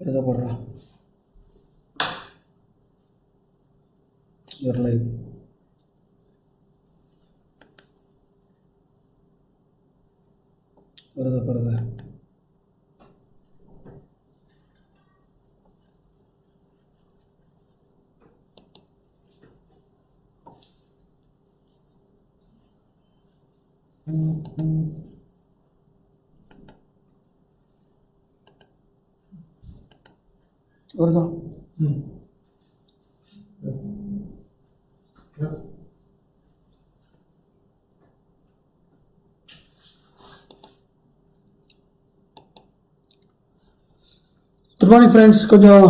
எதை போடுறா your life வருதா பாருங்க. வருதா? Good morning friends. கொஞ்சம்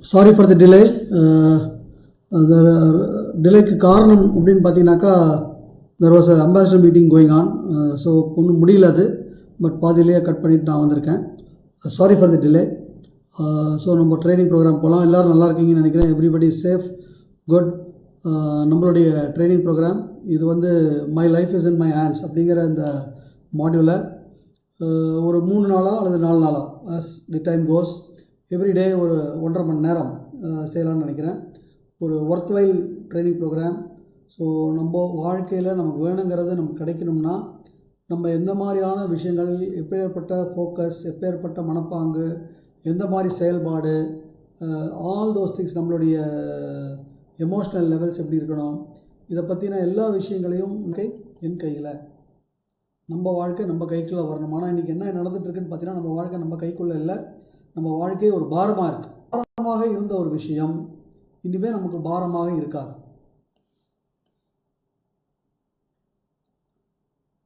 சாரி ஃபார் த டிலே. அந்த டிலேக்கு காரணம் அப்படின்னு பார்த்தீங்கன்னாக்கா there was ambassador meeting going on. So ஒன்றும் முடியல அது. பட் பாதியிலேயே கட் பண்ணிவிட்டு நான் வந்திருக்கேன். Sorry for the delay. So நம்ம ட்ரைனிங் ப்ரோக்ராம் போகலாம். எல்லோரும் நல்லா இருக்கீங்கன்னு நினைக்கிறேன். Everybody safe, good. நம்மளுடைய ட்ரைனிங் ப்ரோக்ராம் இது வந்து my life is in my hands அப்படிங்கிற இந்த மாடியூலை ஒரு 3 நாளாக அல்லது 4 நாளாக as the time goes everyday ஒரு 1.5 மணி நேரம் செய்யலாம்னு நினைக்கிறேன். ஒரு ஒர்த்வைல் ட்ரைனிங் ப்ரோக்ராம். ஸோ நம்ம வாழ்க்கையில் நமக்கு வேணுங்கிறது நமக்கு கிடைக்கணும்னா நம்ம எந்த மாதிரியான விஷயங்கள், எப்பேற்பட்ட ஃபோக்கஸ், எப்பேற்பட்ட மனப்பாங்கு, எந்த மாதிரி செயல்பாடு, ஆல் தோஸ் திங்ஸ், நம்மளுடைய எமோஷ்னல் லெவல்ஸ் எப்படி இருக்கணும், இதை பற்றின எல்லா விஷயங்களையும் என் கையில், நம்ம வாழ்க்கை நம்ம கைக்குள்ளே வரணும். ஆனால் இன்றைக்கி என்ன நடந்துகிட்ருக்குன்னு பார்த்தீங்கன்னா நம்ம வாழ்க்கை நம்ம கைக்குள்ளே இல்லை. நம்ம வாழ்க்கையே ஒரு பாரமாக இருக்குது. பாரமாக இருந்த ஒரு விஷயம் இனிமேல் நமக்கு பாரமாக இருக்காது.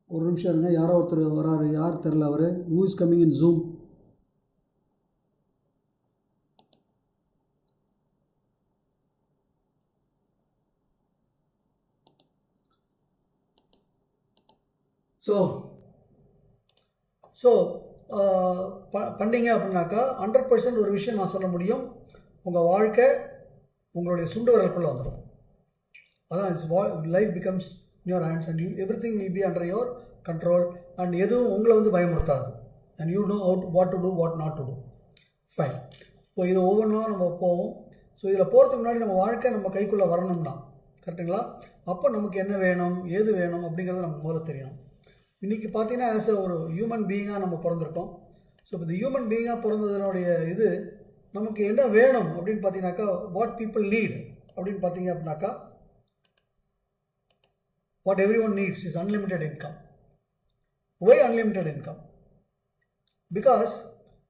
ஒரு நிமிஷம் இருங்க. யாரோ ஒருத்தர் வராரு. யார் தெரில அவர். Who is coming in Zoom? ஸோ பண்ணிங்க அப்படின்னாக்கா 100% ஒரு விஷயம் நான் சொல்ல முடியும். உங்கள் வாழ்க்கை உங்களுடைய சுண்டு வரலுக்குள்ளே வந்துடும். அதான் it's life becomes in your hands and everything will be under your control. And எதுவும் உங்களை வந்து பயமுறுத்தாது. And you know what to do, what not to do. Fine. இப்போ இது ஒவ்வொன்றும் நம்ம போவோம். ஸோ இதில் போகிறதுக்கு முன்னாடி நம்ம வாழ்க்கை நம்ம கைக்குள்ளே வரணும்னா, கரெக்டுங்களா? அப்போ நமக்கு என்ன வேணும், ஏது வேணும் அப்படிங்கிறது நமக்கு முதல்ல தெரியணும். இன்றைக்கி பார்த்தீங்கன்னா ஆஸ் ஒரு ஹியூமன் பீயிங்காக நம்ம பிறந்திருக்கோம். ஸோ இப்போ இந்த ஹியூமன் பீயிங்காக பிறந்ததனுடைய இது நமக்கு என்ன வேணும் அப்படின்னு பார்த்தீங்கன்னாக்கா, வாட் பீப்புள் நீட் அப்படின்னு பார்த்தீங்க அப்படின்னாக்கா, what everyone needs is unlimited income. Why unlimited income? Because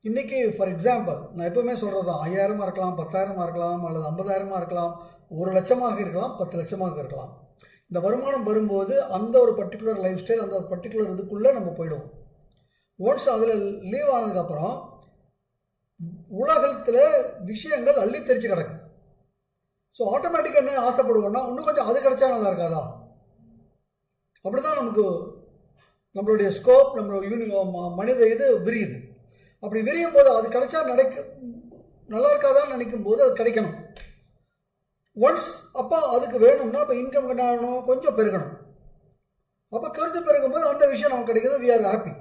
இன்றைக்கி ஃபார் எக்ஸாம்பிள் நான் எப்போவுமே சொல்கிறது தான், 5000 இருக்கலாம், 10,000 இருக்கலாம், அல்லது 50,000 இருக்கலாம், 1 லட்சமாக இருக்கலாம், 10 லட்சமாக இருக்கலாம். இந்த வருமானம் வரும்போது அந்த ஒரு பர்டிகுலர் லைஃப் ஸ்டைல், அந்த ஒரு பர்டிகுலர் இதுக்குள்ளே நம்ம போயிடுவோம். ஒன்ஸ் அதில் லீவ் ஆனதுக்கப்புறம் உலகத்தில் விஷயங்கள் அள்ளி தெரிச்சு கிடக்கு. ஸோ ஆட்டோமேட்டிக்காக என்ன ஆசைப்படுவோம்னா, இன்னும் கொஞ்சம் அது கிடைச்சா நல்லா இருக்காதா? அப்படி தான் நமக்கு நம்மளுடைய ஸ்கோப், நம்மளோட மனித இது விரியுது. அப்படி விரியும் போது அது கிடைச்சா நல்லா இருக்காதான்னு நினைக்கும் போது அது கிடைக்கணும். ஒன்ஸ் அப்போ அதுக்கு வேணும்னா இப்போ இன்கம் கட்டாகணும், கொஞ்சம் பெருகணும். அப்போ கொஞ்சம் பெருகும்போது அந்த விஷயம் நமக்கு கிடைக்கிறது, வி ஆர் ஹாப்பி.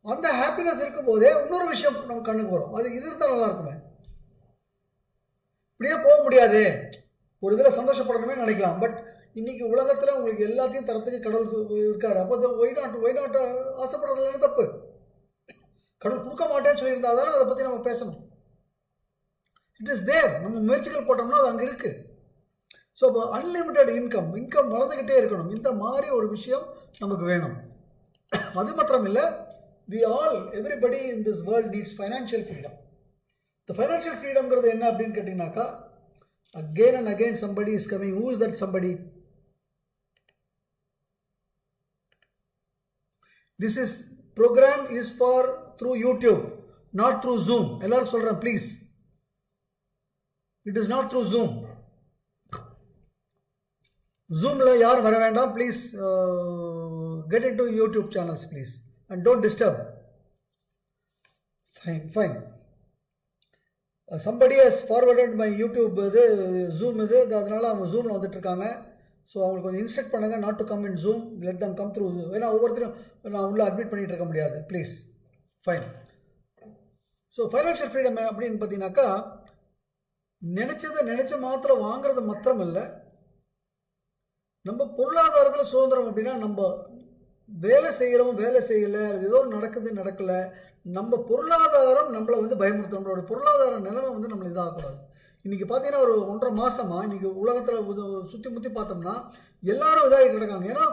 அந்த ஹாப்பினஸ் இருக்கும்போதே இன்னொரு விஷயம் நம்ம கண்ணுக்கு வரும். அது இது இருந்தால் நல்லா இருக்குமே, இப்படியே போக முடியாது, ஒரு இதில் சந்தோஷப்படணுமே நினைக்கலாம். பட் இன்னைக்கு உலகத்தில் உங்களுக்கு எல்லாத்தையும் தரத்துக்கு கடவுள் இருக்காரு. அப்போ ஒய் நாட் ஆசைப்படுறதுல தப்பு. கடவுள் கொடுக்க மாட்டேன்னு சொல்லியிருந்தா தானே அதை பற்றி நம்ம பேசணும். It is there. நம்ம முயற்சிகள் போட்டோம்னா அது அங்கே இருக்குது. ஸோ இப்போ அன்லிமிட்டெட் இன்கம் வளர்ந்துக்கிட்டே இருக்கணும். இந்த மாதிரி ஒரு விஷயம் நமக்கு வேணும். அது மாத்திரம் இல்லை, everybody in this world needs financial freedom. The financial freedomங்கிறது என்ன அப்படின்னு கேட்டிங்கனாக்கா, again and again somebody is coming. Who is that somebody? This is program is for through YouTube, not through Zoom. எல்லாரும் சொல்கிறேன் please, it is not through Zoom. Zoomல யாரும் வர வேண்டாம் please. Get into YouTube channels please and don't disturb. Fine. Somebody has forwarded my YouTube இது Zoom இது, அதனால அவங்க Zoomல வந்துட்டு இருக்காங்க. ஸோ அவங்களுக்கு கொஞ்சம் இன்ஸ்ட்ரக்ட் பண்ணுங்க, not to come in Zoom, let them come through. ஏன்னா ஒவ்வொருத்தரும் நான் உள்ள அட்மிட் பண்ணிட்டு இருக்க முடியாது please. Fine. So financial freedom அப்படின்னு பார்த்தீங்கன்னாக்கா நினைச்ச மாத்திரம் வாங்குறது மாத்திரம் இல்லை, நம்ம பொருளாதாரத்தில் சுதந்திரம் அப்படின்னா நம்ம வேலை செய்கிறோம் வேலை செய்யலை, அது ஏதோ நடக்குது நடக்கலை, நம்ம பொருளாதாரம் நம்மளை வந்து பயமுறுத்தும். நம்மளோட பொருளாதார நிலைமை வந்து நம்மளை இதாகக்கூடாது. இன்றைக்கி பார்த்தீங்கன்னா ஒரு 1.5 மாதமாக இன்றைக்கி உலகத்தில் சுற்றி முற்றி பார்த்தோம்னா எல்லாரும் இதாகி கிடக்காங்க. ஏன்னா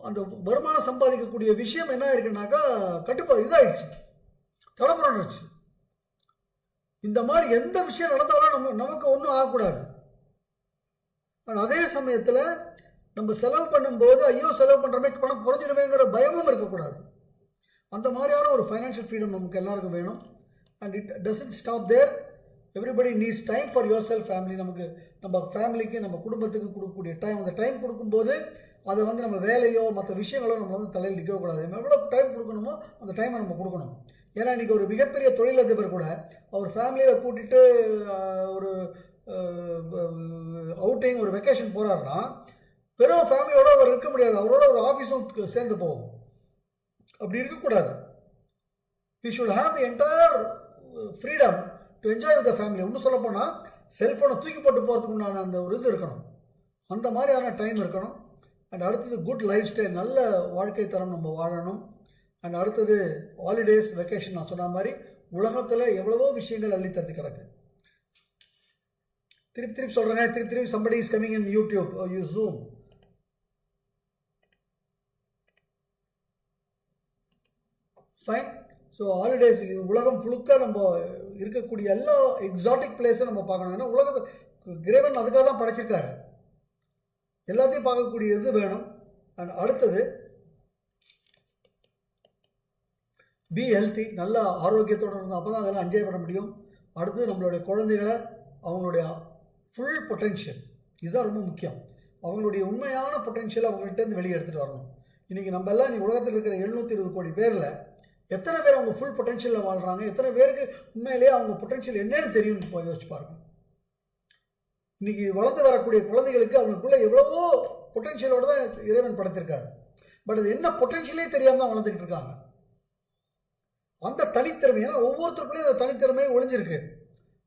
அந்த வருமானம் சம்பாதிக்கக்கூடிய விஷயம் என்ன இருக்குன்னாக்கா இதாகிடுச்சு, தடப்புரண்டுச்சு. இந்த மாதிரி எந்த விஷயம் நடந்தாலும் நமக்கு ஒன்றும் ஆகக்கூடாது. ஆனால் அதே சமயத்தில் நம்ம செலவு பண்ணும்போது ஐயோ செலவு பண்ணுறமே பணம் குறைஞ்சிருவேங்கிற பயமும் இருக்கக்கூடாது. அந்த மாதிரியான ஒரு ஃபைனான்ஷியல் ஃப்ரீடம் நமக்கு எல்லாருக்கும் வேணும். And it doesn't stop there. Everybody needs time for yourself family. நமக்கு நம்ம ஃபேமிலிக்கு நம்ம குடும்பத்துக்கு கொடுக்கக்கூடிய டைம், அந்த டைம் கொடுக்கும்போது அதை வந்து நம்ம வேலையோ மற்ற விஷயங்களோ நம்ம வந்து தலையில் நிற்கக்கூடாது. நம்ம எவ்வளோ டைம் கொடுக்கணுமோ அந்த டைமை நம்ம கொடுக்கணும். ஏன்னா இன்றைக்கி ஒரு மிகப்பெரிய தொழிலதிபர் கூட அவர் ஃபேமிலியில் கூட்டிகிட்டு ஒரு அவுட்டிங் ஒரு வெக்கேஷன் போகிறாருன்னா வெறும் ஃபேமிலியோட அவர் இருக்க முடியாது, அவரோட ஒரு ஆஃபீஸும் சேர்ந்து போகும். அப்படி இருக்கக்கூடாது. We should have the entire freedom to enjoy with the family. ஒன்றும் சொல்ல போனால் செல்ஃபோனை தூக்கி போட்டு போகிறதுக்கு உண்டான அந்த ஒரு இது இருக்கணும், அந்த மாதிரியான டைம் இருக்கணும். அண்ட் அடுத்தது குட் லைஃப் ஸ்டைல், நல்ல வாழ்க்கை தரம் நம்ம வாழணும். அண்ட் அடுத்தது ஹாலிடேஸ், வெக்கேஷன். நான் சொன்ன மாதிரி உலகத்தில் எவ்வளவோ விஷயங்கள் அள்ளித்தரத்து கிடக்கு. திருப்பி சொல்கிறேங்க, திருப்பி somebody is coming in YouTube or you Zoom. Fine. So holidays உலகம் ஃபுல்லுக்க நம்ம இருக்கக்கூடிய எல்லா எக்ஸாட்டிக் பிளேஸும் நம்ம பார்க்கணும். ஏன்னா உலகத்தை இறைவன் அதுக்காக தான் படைச்சிருக்காரு. எல்லாத்தையும் பார்க்கக்கூடிய இது வேணும். அண்ட் அடுத்தது பி ஹெல்த்தி, நல்ல ஆரோக்கியத்தோடு இருந்தால் அப்போ தான் அதெல்லாம் என்ஜாய் பண்ண முடியும். அடுத்தது நம்மளுடைய குழந்தைகளை அவங்களுடைய ஃபுல் பொட்டென்ஷியல், இதுதான் ரொம்ப முக்கியம். அவங்களுடைய உண்மையான பொட்டென்ஷியலை அவங்கள்ட்டேருந்து வெளியே எடுத்துகிட்டு வரணும். இன்றைக்கி நம்ம எல்லாம் இன்றைக்கி உலகத்தில் இருக்கிற 720 கோடி பேரில் எத்தனை பேர் அவங்க ஃபுல் பொட்டென்ஷியலில் வாழ்கிறாங்க, எத்தனை பேருக்கு உண்மையிலேயே அவங்க பொட்டென்ஷியல் என்னன்னு தெரியும்னு யோசிச்சு பாருங்க. இன்றைக்கி வளர்ந்து வரக்கூடிய குழந்தைகளுக்கு அவங்களுக்குள்ள எவ்வளவோ பொட்டென்ஷியலோடு தான் இறைவன் படைத்திருக்காரு. பட் அது என்ன பொட்டென்ஷியலே தெரியாமல் தான் வளர்ந்துக்கிட்டு இருக்காங்க. அந்த தனித்திறமை, ஏன்னா ஒவ்வொருத்தருக்குள்ளேயும் அந்த தனித்திறமை ஒளிஞ்சிருக்கு.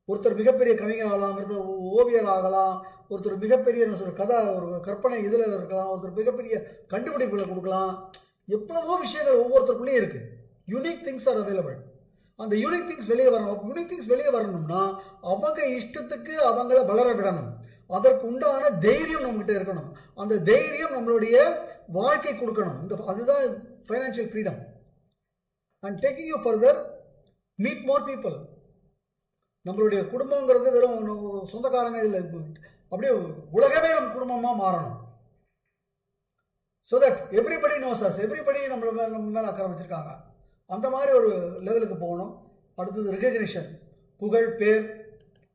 ஒருத்தர் மிகப்பெரிய கவிஞர் ஆகலாம், ஒருத்தர் ஓவியர் ஆகலாம், ஒருத்தர் மிகப்பெரிய கதை ஒரு கற்பனை இதில் இருக்கலாம், ஒருத்தர் மிகப்பெரிய கண்டுபிடிப்புகளை கொடுக்கலாம். எவ்வளவோ விஷயங்கள் ஒவ்வொருத்தருக்குள்ளேயும் இருக்குது. Unique things are available. அந்த யூனிக் திங்ஸ் வெளியே வரணும். யூனிக் திங்ஸ் வெளியே வரணும்னா அவங்க இஷ்டத்துக்கு அவங்கள வளர விடணும். அதற்கு உண்டான தைரியம் நம்மகிட்ட இருக்கணும். அந்த தைரியம் நம்மளுடைய வாழ்க்கை கொடுக்கணும். அதுதான் financial freedom. And taking you further, meet more people. நம்மளுடைய குடும்பங்கிறது வெறும் சொந்தக்காரங்க இல்லை, அப்படியே உலகமே நம்ம குடும்பமாக மாறணும். So that everybody knows us, everybody நம்ம மேலே அக்கறை வச்சுருக்காங்க. அந்த மாதிரி ஒரு லெவலுக்கு போகணும். அடுத்தது ரெகக்னிஷன், புகழ் பேர்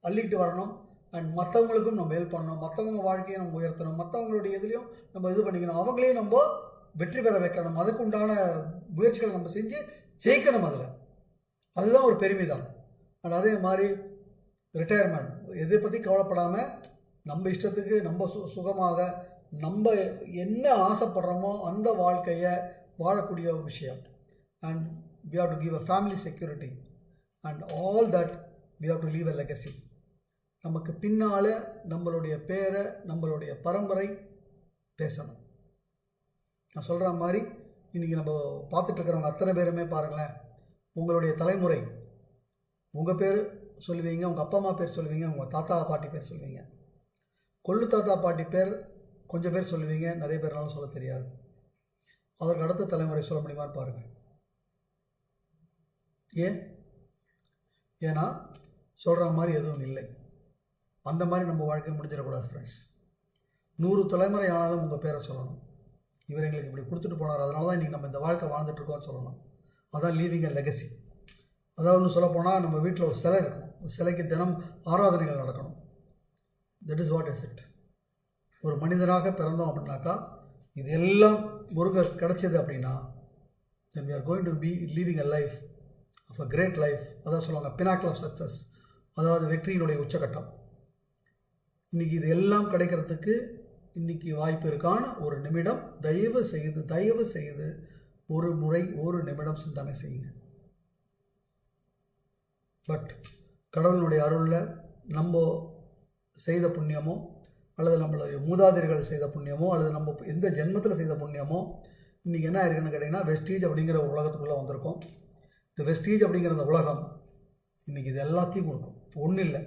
அள்ளிட்டு வரணும். அண்ட் மற்றவங்களுக்கும் நம்ம ஹெல்ப் பண்ணணும், மற்றவங்க வாழ்க்கையை நம்ம உயர்த்தணும், மற்றவங்களுடைய இதுலேயும் நம்ம இது பண்ணிக்கணும், அவங்களையும் நம்ம வெற்றி பெற வைக்கணும். அதுக்கு உண்டான முயற்சிகளை நம்ம செஞ்சு ஜெயிக்கணும். அதுதான் ஒரு பெருமிதம். அண்ட் அதே மாதிரி ரிட்டையர்மெண்ட், எதை பற்றி கவலைப்படாமல் நம்ம இஷ்டத்துக்கு நம்ம சுகமாக நம்ம என்ன ஆசைப்படுறோமோ அந்த வாழ்க்கையை வாழக்கூடிய விஷயம். And we have to give a family security and all that we have to leave a legacy. நமக்கு பின்னால் நம்மளுடைய பேரை, நம்மளுடைய பரம்பரை பேசணும். நான் சொல்கிற மாதிரி இன்றைக்கி நம்ம பார்த்துட்டு இருக்கிறவங்க அத்தனை பேருமே பாருங்களேன், உங்களுடைய தலைமுறை உங்கள் பேர் சொல்லுவீங்க, உங்கள் அப்பா அம்மா பேர் சொல்லுவீங்க, உங்கள் தாத்தா பாட்டி பேர் சொல்லுவீங்க. கொள்ளு தாத்தா பாட்டி பேர் கொஞ்சம் பேர் சொல்லுவீங்க, நிறைய பேர்னாலும் சொல்ல தெரியாது. அதற்கு அடுத்த தலைமுறை சொல்ல முடியுமான்னு பாருங்கள். ஏன்னா சொல்கிற மாதிரி எதுவும் இல்லை. அந்த மாதிரி நம்ம வாழ்க்கை முடிஞ்சிடக்கூடாது ஃப்ரெண்ட்ஸ். 100 தலைமுறை ஆனாலும் உங்கள் பேரை சொல்லணும். இவர் எங்களுக்கு இப்படி கொடுத்துட்டு போனார், அதனால தான் இன்றைக்கி நம்ம இந்த வாழ்க்கை வாழ்ந்துட்டுருக்கோம்னு சொல்லணும். அதான் லீவிங் அ லெகசி. அதாவது சொல்லப்போனால் நம்ம வீட்டில் ஒரு சிலை இருக்கும், ஒரு சிலைக்கு தினம் ஆராதனைகள் நடக்கணும். That is what is it. ஒரு மனிதனாக பிறந்தோம் அப்படின்னாக்கா இது எல்லாம் முருகர் கிடைச்சது அப்படின்னா then we are going to be living a life of a great life. அதான் சொல்லுவாங்க pinnacle of success, அதாவது வெற்றியினுடைய உச்சகட்டம். இன்றைக்கி இது எல்லாம் கிடைக்கிறதுக்கு இன்றைக்கி வாய்ப்பு இருக்கான ஒரு நிமிடம் தயவு செய்து ஒரு முறை ஒரு நிமிடம் சிந்தனை செய்யுங்க. பட் கடவுளுடைய அருளில் நம்ம செய்த புண்ணியமோ அல்லது நம்மளுடைய மூதாதையர்கள் செய்த புண்ணியமோ அல்லது நம்ம எந்த ஜென்மத்தில் செய்த புண்ணியமோ இன்றைக்கி என்ன இருக்குன்னு கேட்டிங்கன்னா வெஸ்டீஜ் அப்படிங்கிற ஒரு உலகத்துக்குள்ளே வந்திருக்கோம். இந்த வெஸ்டீஜ் அப்படிங்கிற அந்த உலகம் இன்றைக்கி இது எல்லாத்தையும் கொடுக்கும். ஒன்றும் இல்லை,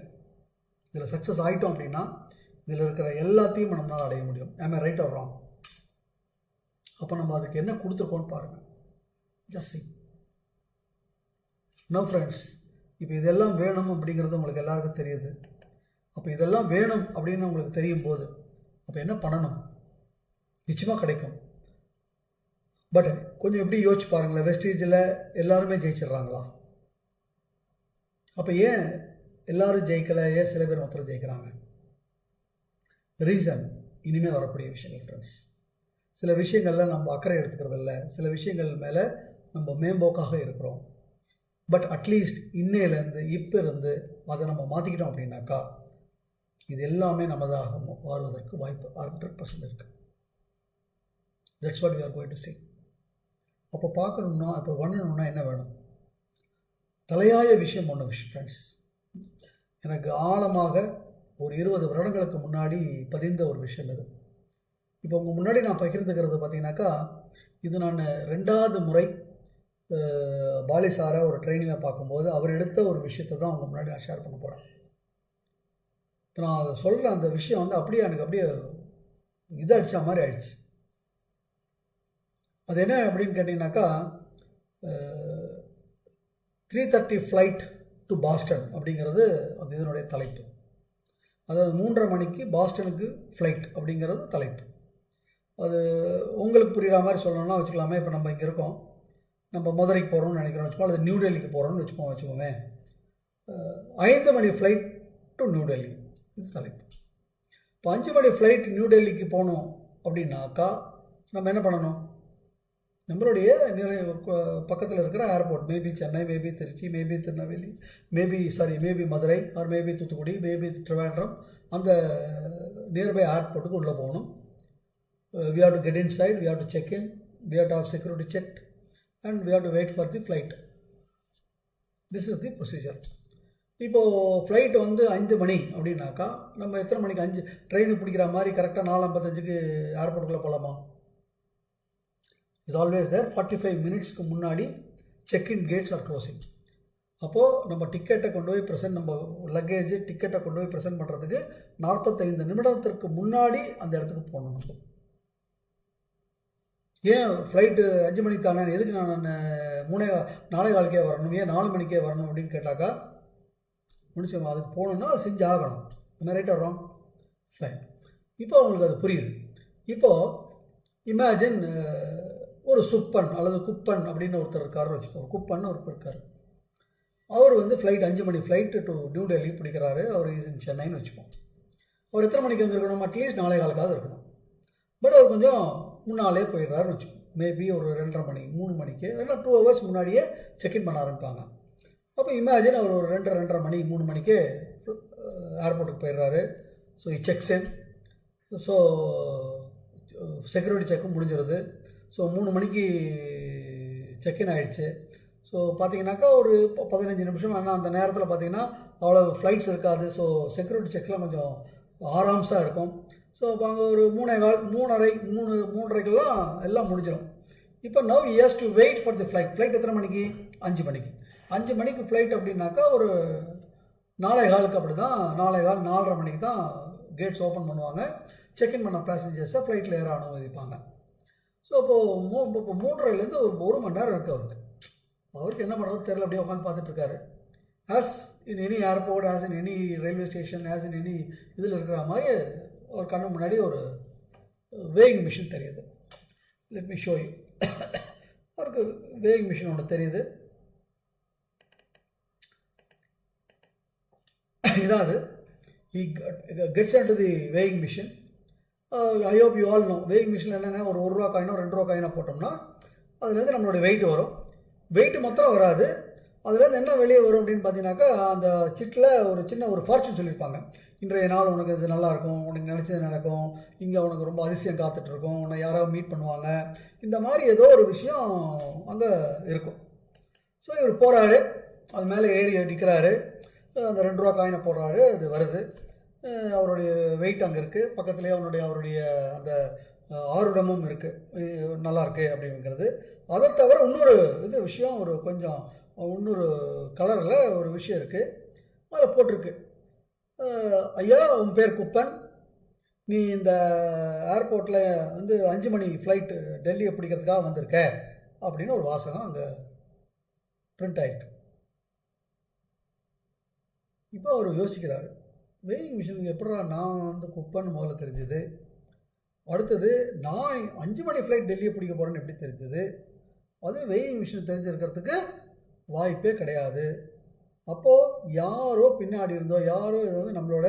இதில் சக்ஸஸ் ஆகிட்டோம் அப்படின்னா இதில் இருக்கிற எல்லாத்தையும் நம்மளால் அடைய முடியும். am I right or wrong? அப்போ நம்ம அதுக்கு என்ன கொடுத்துருக்கோன்னு பாருங்கள். Just see. நோ ஃப்ரெண்ட்ஸ், இப்போ இதெல்லாம் வேணும் அப்படிங்கிறது உங்களுக்கு எல்லாருக்கும் தெரியுது. அப்போ இதெல்லாம் வேணும் அப்படின்னு உங்களுக்கு தெரியும் போது அப்போ என்ன பண்ணணும்? நிச்சயமாக கிடைக்கும். பட் கொஞ்சம் எப்படி யோசிச்சு பாருங்களேன், வெஸ்டீஜில் எல்லாருமே ஜெயிச்சிடுறாங்களா? அப்போ ஏன் எல்லாரும் ஜெயிக்கலை, ஏன் சில பேர் மாத்திரம் ஜெயிக்கிறாங்க? ரீசன் இனிமேல் வரக்கூடிய விஷயங்கள் ஃப்ரெண்ட்ஸ். சில விஷயங்களில் நம்ம அக்கறை எடுத்துக்கிறதில்ல, சில விஷயங்கள் மேலே நம்ம மேம்போக்காக இருக்கிறோம். பட் அட்லீஸ்ட் இன்னையிலேருந்து இப்போ இருந்து அதை நம்ம மாற்றிக்கிட்டோம் அப்படின்னாக்கா இது எல்லாமே நமதாக வாழ்வதற்கு வாய்ப்பு 100% இருக்குது. That's what we are going to see. அப்போ பார்க்கணுன்னா, அப்போ பண்ணணுன்னா என்ன வேணும்? தலையாய விஷயம் ஃப்ரெண்ட்ஸ், எனக்கு ஆழமாக ஒரு 20 வருடங்களுக்கு முன்னாடி பதிந்த ஒரு விஷயம் இது. இப்போ உங்கள் முன்னாடி நான் பகிர்ந்துக்கிறது பார்த்தீங்கன்னாக்கா இது நான் 2வது முறை பாலி சாரை ஒரு ட்ரைனிங்கை பார்க்கும்போது அவர் எடுத்த ஒரு விஷயத்தை தான் உங்கள் முன்னாடி நான் ஷேர் பண்ண போகிறேன். இப்போ நான் அதை சொல்கிற அந்த விஷயம் வந்து அப்படியே எனக்கு அப்படியே இதாகிடுச்சா மாதிரி ஆயிடுச்சு. அது என்ன அப்படின்னு கேட்டிங்கனாக்கா 3:30 ஃப்ளைட் டு பாஸ்டன் அப்படிங்கிறது அந்த இதனுடைய தலைப்பு. அதாவது 3:30 மணிக்கு பாஸ்டனுக்கு ஃப்ளைட் அப்படிங்கிறது தலைப்பு. அது உங்களுக்கு புரிகிற மாதிரி சொல்லணும்னா வச்சுக்கலாமே. இப்போ நம்ம இங்கே இருக்கோம், நம்ம மதுரைக்கு போகிறோம்னு நினைக்கிறோம் வச்சுக்கோம், அல்லது நியூ டெல்லிக்கு போகிறோம்னு வச்சுக்கோமே. 5 மணி ஃப்ளைட் டு நியூ டெல்லி, இது தலைப்பு. இப்போ 5 மணி ஃப்ளைட் நியூ டெல்லிக்கு போகணும் அப்படின்னாக்கா நம்ம என்ன பண்ணணும்? நம்மளுடைய பக்கத்தில் இருக்கிற airport, maybe Chennai, maybe Tiruchi, maybe Tirunelveli, maybe Madurai, or maybe Thoothukudi, maybe Trivandrum, அந்த நியர்பை ஏர்போர்ட்டுக்கு உள்ளே போகணும். We have to get inside, we have to check in, we have to have security checked, and we have to wait for the flight. This is the procedure. இப்போது flight வந்து 5 மணி அப்படின்னாக்கா நம்ம எத்தனை மணிக்கு 5 ட்ரெயின் பிடிக்கிற மாதிரி கரெக்டாக 4:55க்கு ஏர்போர்ட்டுக்குள்ளே போகலாமா? இஸ் ஆல்வேஸ் தேர் 45 மினிட்ஸ்க்கு முன்னாடி செக்இன் கேட்ஸ் ஆர் க்ளோசிங். அப்போது நம்ம டிக்கெட்டை கொண்டு போய் நம்ம லக்கேஜ் டிக்கெட்டை கொண்டு போய் ப்ரெசென்ட் பண்ணுறதுக்கு 45 நிமிடத்திற்கு முன்னாடி அந்த இடத்துக்கு போகணும். நம்ம ஏன் ஃப்ளைட்டு 5 மணிக்கு தானே, எதுக்கு நான் 4:15 வரணும், ஏன் 4 மணிக்கே வரணும் அப்படின்னு கேட்டாக்கா முடிச்சு அதுக்கு போகணுன்னா செஞ்சு ஆகணும். அந்த ரைட் ஆர் ராங்? ஃபைன். இப்போ அவங்களுக்கு அது புரியுது. இப்போது இமேஜின் ஒரு சுப்பன் அல்லது குப்பன் அப்படின்னு ஒருத்தர் இருக்காருன்னு வச்சுக்கோங்க. குப்பன் ஒருத்தர் இருக்கார். அவர் வந்து ஃப்ளைட் 5 மணி ஃப்ளைட்டு டு நியூ டெல்லி பிடிக்கிறாரு. அவர் இஸ் இன் சென்னைன்னு வச்சுப்போம். அவர் எத்தனை மணிக்கு அங்கே இருக்கணும்? அட்லீஸ்ட் 4:15 இருக்கணும். பட் அவர் கொஞ்சம் முன்னாலே போயிடுறாருன்னு வச்சுக்கோங்க. மேபி ஒரு 2:30 மணி 3 மணிக்கு ஏன்னா 2 ஹவர்ஸ் முன்னாடியே செக்இன் பண்ண ஆரம்பிப்பாங்க. அப்போ இமேஜின் அவர் ஒரு 2:30 மணி 3 மணிக்கே ஏர்போர்ட்டுக்கு போயிடுறாரு. So checks in. So security செக்கும் முடிஞ்சிருது. ஸோ 3 மணிக்கு செக்இன் ஆகிடுச்சு. ஸோ பார்த்தீங்கன்னாக்கா ஒரு 15 நிமிஷம் ஆனால் அந்த நேரத்தில் பார்த்தீங்கன்னா அவ்வளோ ஃப்ளைட்ஸ் இருக்காது. ஸோ செக்யூரிட்டி செக்ஸ்லாம் கொஞ்சம் ஆராம்ஸாக இருக்கும். ஸோ அப்போ அங்கே ஒரு 3:30 எல்லாம் முடிஞ்சிடும். இப்போ now he has to wait for the flight. Flight எத்தனை மணிக்கு? 5 மணிக்கு. 5 மணிக்கு ஃப்ளைட் அப்படின்னாக்கா ஒரு 4:15 அப்படி தான், 4:15 மணிக்கு தான் கேட்ஸ் ஓப்பன் பண்ணுவாங்க. செக்இன் பண்ண பேசஞ்சர்ஸை ஃப்ளைட்டில் ஏற அனுமதிப்பாங்க. ஸோ இப்போது 3:30லேருந்து ஒரு 1 மணி நேரம் இருக்குது அவருக்கு. அவருக்கு என்ன பண்ணுறது தெரியல, அப்படியே உட்காந்து பார்த்துட்ருக்காரு. As in any airport, as in any railway station, as in any இதில் இருக்கிற மாதிரி ஒரு கண்ணு முன்னாடி ஒரு வேயிங் மிஷின் தெரியுது. Let me show you. அவருக்கு வேயிங் மிஷின் ஒன்று தெரியுது. இதான் அது. He gets into the weighing machine. I hope you all know. weighing machine என்னங்க, ஒரு 1 ரூபா காயினோ 2 ரூபா காயினோ போட்டோம்னா அதுலேருந்து நம்மளுடைய வெயிட் வரும். வெயிட் மாத்திரம் வராது, அதுலேருந்து என்ன வெளியே வரும் அப்படின்னு பார்த்தீங்கன்னாக்கா அந்த சிட்டில் ஒரு சின்ன ஒரு ஃபார்ச்சூன் சொல்லியிருப்பாங்க. இன்றைய நாள் உனக்கு இது நல்லாயிருக்கும், உனக்கு நினச்சது நடக்கும், இங்கே உனக்கு ரொம்ப அதிசயம் காத்துட்ருக்கும், உன்னை யாராவது மீட் பண்ணுவாங்க, இந்த மாதிரி ஏதோ ஒரு விஷயம் அங்கே இருக்கும். ஸோ இவர் போகிறாரு. அது மேலே ஏறி அடிக்கிறாரு. அந்த 2 ரூபா காயினை போடுறாரு. அது வருது. அவருடைய வெயிட் அங்கே இருக்குது. பக்கத்துலேயே அவருடைய அந்த ஆருடமும் இருக்குது. நல்லா இருக்கு அப்படிங்கிறது. அதை தவிர இன்னொரு விஷயம், ஒரு கொஞ்சம் இன்னொரு கலரில் ஒரு விஷயம் இருக்குது. அதில் போட்டிருக்கு, ஐயா உன் பேர் குப்பன், நீ இந்த ஏர்போர்ட்டில் 5 மணி ஃப்ளைட்டு டெல்லியை பிடிக்கிறதுக்காக வந்திருக்க அப்படின்னு ஒரு வாசகம் அங்கே பிரிண்ட் ஆகிருக்கு. இப்போ அவர் யோசிக்கிறார், வெயிங் மிஷினுக்கு எப்படா நான் குப்பன்னு முதல்ல தெரிஞ்சது, அடுத்தது நான் 5 மணி ஃப்ளைட் டெல்லியை பிடிக்க போகிறேன்னு எப்படி தெரிஞ்சது, அது வெயிங் மிஷின் தெரிஞ்சிருக்கிறதுக்கு வாய்ப்பே கிடையாது. அப்போது யாரோ பின்னாடி இருந்தோ யாரோ இதை நம்மளோட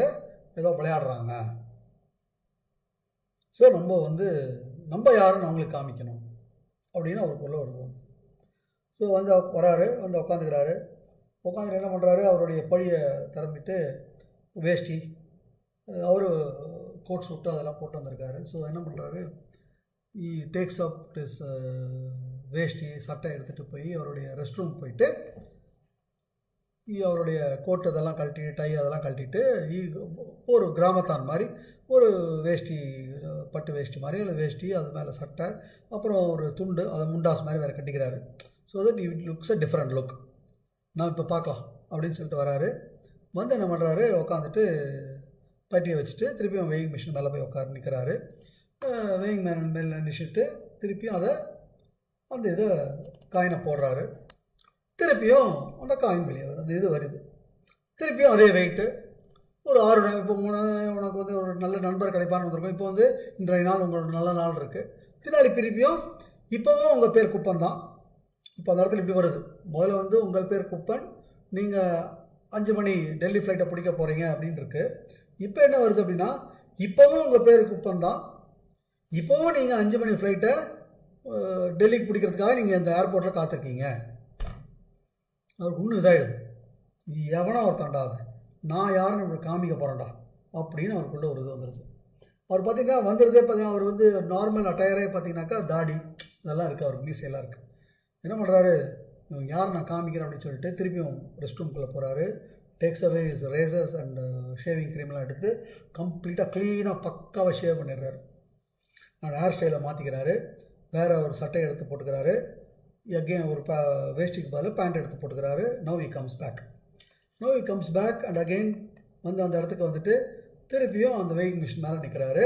ஏதோ விளையாடுறாங்க. ஸோ நம்ம யாருன்னு அவங்களுக்கு காமிக்கணும் அப்படின்னு அவருக்குள்ளே வருது. ஸோ வராரு, உட்காந்துக்கிறாரு. உட்காந்துட்டு என்ன பண்ணுறாரு, அவருடைய பழியை திறம்பிட்டு வேஷ்டி, அவர் கோட் சூட்டு அதெல்லாம் போட்டு வந்திருக்காரு. ஸோ என்ன பண்ணுறாரு, டேக்ஸ் அப் டிஸ் வேஷ்டி சட்டை எடுத்துகிட்டு போய் அவருடைய ரெஸ்ட் ரூம் போயிட்டு அவருடைய கோட் அதெல்லாம் கழட்டிட்டு டை அதெல்லாம் கழட்டிட்டு ஒரு கிராமத்தான் மாதிரி ஒரு வேஷ்டி, பட்டு வேஷ்டி மாதிரி இல்லை வேஷ்டி, அது மேலே சட்டை, அப்புறம் ஒரு துண்டு, அதை முண்டாஸ் மாதிரி வேறு கட்டிக்கிறாரு. So that it looks a different look. நான் இப்போ பார்க்கலாம் அப்படின்னு சொல்லிட்டு வராரு. என்ன பண்ணுறாரு, உட்காந்துட்டு பட்டியை வச்சுட்டு திருப்பியும் வெயிங் மிஷின் மேலே போய் உட்காந்து நிற்கிறாரு. வெயிங் மேலே நினச்சிட்டு திருப்பியும் அந்த இதை காயினை போடுறாரு. திருப்பியும் அந்த காயின் வெளியே வருது, அந்த இது வருது. திருப்பியும் அதே வெயிட்டு, ஒரு 6 இப்போ உனக்கு ஒரு நல்ல நண்பர் கிடைப்பான்னு வந்திருக்கும். இப்போ இன்றைய நாள் உங்களோட நல்ல நாள் இருக்குது. பின்னாடி திருப்பியும் இப்போவும் உங்கள் பேர் குப்பன் தான். இப்போ அந்த இடத்துல இப்படி வருது, முதல்ல உங்கள் பேர் குப்பன், நீங்கள் 5 மணி டெல்லி ஃப்ளைட்டை பிடிக்க போகிறீங்க அப்படின்னு இருக்கு. இப்போ என்ன வருது அப்படின்னா, இப்போவும் உங்கள் பேர் குப்பன் தான், இப்போவும் நீங்கள் 5 மணி ஃப்ளைட்டை டெல்லிக்கு பிடிக்கிறதுக்காக நீங்கள் இந்த ஏர்போர்ட்டில் காத்திருக்கீங்க. அவருக்கு இன்னும் இதாகிடுது, எவனோ ஒருத்தாண்டாது, நான் யாருன்னு நம்மளுக்கு காமிக்க போகிறேன்டா அப்படின்னு அவருக்குள்ளே ஒரு இது வந்துடுது. அவர் பார்த்திங்கன்னா பார்த்தீங்கன்னா அவர் நார்மல் அட்டையரே பார்த்தீங்கன்னாக்கா தாடி இதெல்லாம் இருக்குது, அவருக்கு மீசையெல்லாம் இருக்குது. என்ன பண்ணுறாரு, யார் நான் காமிக்கிறேன் அப்படின்னு சொல்லிட்டு திருப்பியும் ரெஸ்ட் ரூம்குள்ளே போகிறாரு. Takes away his razors and shaving க்ரீம்லாம் எடுத்து கம்ப்ளீட்டாக க்ளீனாக பக்காவாக ஷேவ் பண்ணிடுறாரு. ஹேர் ஸ்டைலை மாற்றிக்கிறாரு. வேறு ஒரு சட்டையை எடுத்து போட்டுக்கிறாரு. அகெயின் ஒரு வேஷ்டிக்கு பதில் பேண்ட் எடுத்து போட்டுக்கிறாரு. Now he comes back and again அந்த இடத்துக்கு திருப்பியும் அந்த வெயிங் மிஷின் மேலே நிற்கிறாரு.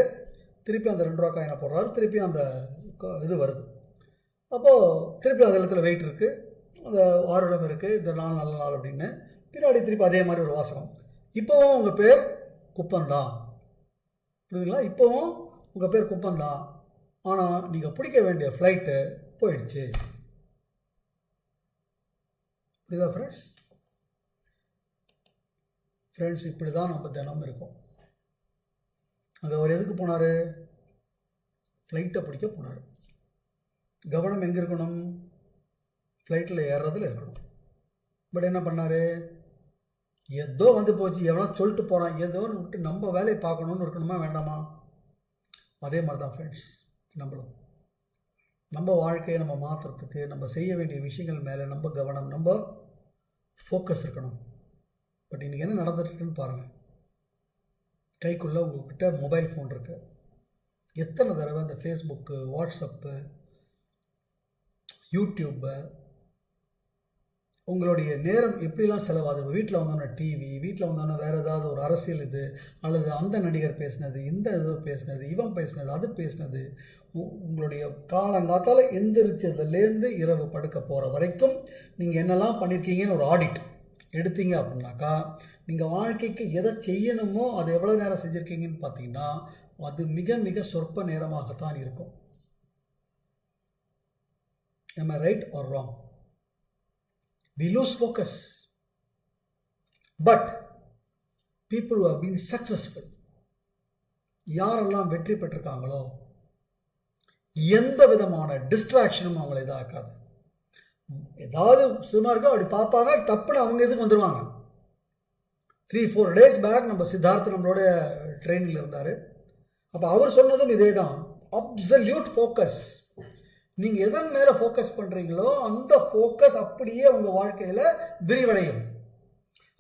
திருப்பி அந்த 2 ரூபா காயினை போடுறாரு. திருப்பியும் அந்த இது வருது. அப்போது திருப்பி அந்த இடத்துல வெயிட் இருக்குது, அந்த ஆரோடம் இருக்குது, இந்த நாள் நல்ல நாள் அப்படின்னு. பின்னாடி திருப்பி அதே மாதிரி ஒரு வாசகம், இப்போவும் உங்கள் பேர் குப்பன் தான், புரியுதுங்களா, இப்போவும் உங்கள் பேர் குப்பன் தான், ஆனால் நீங்கள் பிடிக்க வேண்டிய ஃப்ளைட்டு போயிடுச்சு. புரியுதா ஃப்ரெண்ட்ஸ், இப்படி தான் நம்ம தினம் இருக்கோம். அங்கே அவர் எதுக்கு போனார், ஃப்ளைட்டை பிடிக்க போனார். கவனம் எங்கே இருக்கணும், ஃப்ளைட்டில் ஏறுறதுல இருக்கணும். பட் என்ன பண்ணார், ஏதோ போச்சு, எவனோ சொல்லிட்டு போகிறான், ஏதோன்னு விட்டு நம்ம வேலையை பார்க்கணுன்னு இருக்கணுமா வேண்டாமா? அதே மாதிரி தான் ஃப்ரெண்ட்ஸ், நம்ம வாழ்க்கையை நம்ம மாற்றுறதுக்கு நம்ம செய்ய வேண்டிய விஷயங்கள் மேலே நம்ம கவனம், நம்ம ஃபோக்கஸ் இருக்கணும். பட் இன்றைக்கி என்ன நடந்துட்டுருக்குன்னு பாருங்கள். கைக்குள்ளே உங்கள்கிட்ட மொபைல் ஃபோன் இருக்குது. எத்தனை தடவை அந்த ஃபேஸ்புக்கு, வாட்ஸ்அப்பு, யூடியூப்பு, உங்களுடைய நேரம் எப்படிலாம் செலவாகுது. வீட்டில் வந்தோன்னா டிவி, வீட்டில் வந்தோன்னா வேறு ஏதாவது ஒரு அரசியல் இது, அல்லது அந்த நடிகர் பேசினது, இந்த இது பேசினது, இவன் பேசினது, அது பேசினது, உங்களுடைய காலங்காத்தால் எந்திரிச்சதுலேருந்து இரவு படுக்க போகிற வரைக்கும் நீங்கள் என்னெல்லாம் பண்ணியிருக்கீங்கன்னு ஒரு ஆடிட் எடுத்தீங்க அப்படின்னாக்கா, நீங்கள் வாழ்க்கைக்கு எதை செய்யணுமோ அது எவ்வளோ நேரம் செஞ்சுருக்கீங்கன்னு பார்த்தீங்கன்னா அது மிக மிக சொற்ப நேரமாகத்தான் இருக்கும். Am I right or wrong? We lose focus. But people who have been successful, யாரெல்லாம் வெற்றி பெற்றிருக்காங்களோ எந்த விதமான டிஸ்ட்ராக்ஷனும் அவங்களை இதாக்காது. ஏதாவது சும்மா இருக்கா அப்படி பார்ப்பாங்க, டப்புன்னு அவங்க இதுக்கு வந்துடுவாங்க. 3-4 days பேக் நம்ம சித்தார்த் நம்மளோட ட்ரைனிங்கில் இருந்தார். அப்போ அவர் சொன்னதும் இதே தான், அப்சல்யூட் ஃபோக்கஸ். நீங்க எதன் மேல ஃபோக்கஸ் பண்றீங்களோ அந்த ஃபோக்கஸ் அப்படியே உங்க வாழ்க்கையில விரிவடையும்.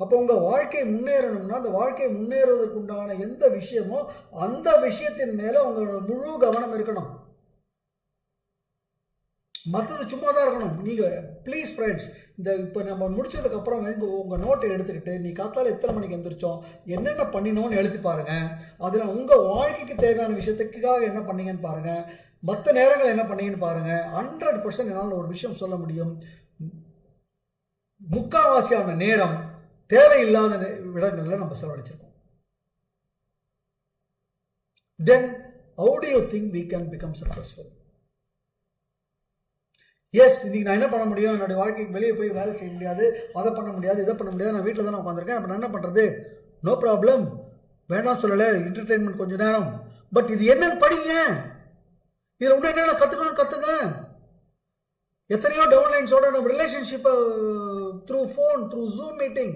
அப்போ உங்க வாழ்க்கை முன்னேறணும்னா அந்த வாழ்க்கை முன்னேறுவதற்குண்டான எந்த விஷயமோ அந்த விஷயத்தின் மேல உங்களோட முழு கவனம் இருக்கணும். மற்றது சும்மா தான் இருக்கணும். நீங்க ப்ளீஸ் ஃப்ரெண்ட்ஸ், இந்த இப்போ நம்ம முடிச்சதுக்கு அப்புறம் உங்க நோட்டை எடுத்துக்கிட்டு நீ காத்தால எத்தனை மணிக்கு எந்திரிச்சோம், என்னென்ன பண்ணினோன்னு எழுதி பாருங்க. அதில் உங்க வாழ்க்கைக்கு தேவையான விஷயத்துக்காக என்ன பண்ணீங்கன்னு பாருங்க, மற்ற நேரங்கள் என்ன பண்ணீங்கன்னு பாருங்க. 100% என்னால் ஒரு விஷயம் சொல்ல முடியும், முக்காவாசியான நேரம் தேவையில்லாத இடங்கள்ல நம்ம செலவழிச்சிருக்கோம். Then how do you think we can become successful? Yes, இன்னைக்கு நான் என்ன பண்ண முடியும், என்னுடைய வாழ்க்கைக்கு வெளியே போய் வேலை செய்ய முடியாது, அதை பண்ண முடியாது, இதை பண்ண முடியாது, நான் வீட்டில் தானே உட்காந்துருக்கேன், அப்போ நான் என்ன பண்ணுறது? நோ ப்ராப்ளம், வேணாம் சொல்லலை, என்டர்டெயின்மெண்ட் கொஞ்ச நேரம். பட் இது என்னன்னு படிங்க, இதில் இன்னும் என்னென்ன கற்றுக்கணும்னு கற்றுங்க. எத்தனையோ டவுன்லைன்ஸோட நம்ம ரிலேஷன்ஷிப்பை through phone, through zoom meeting,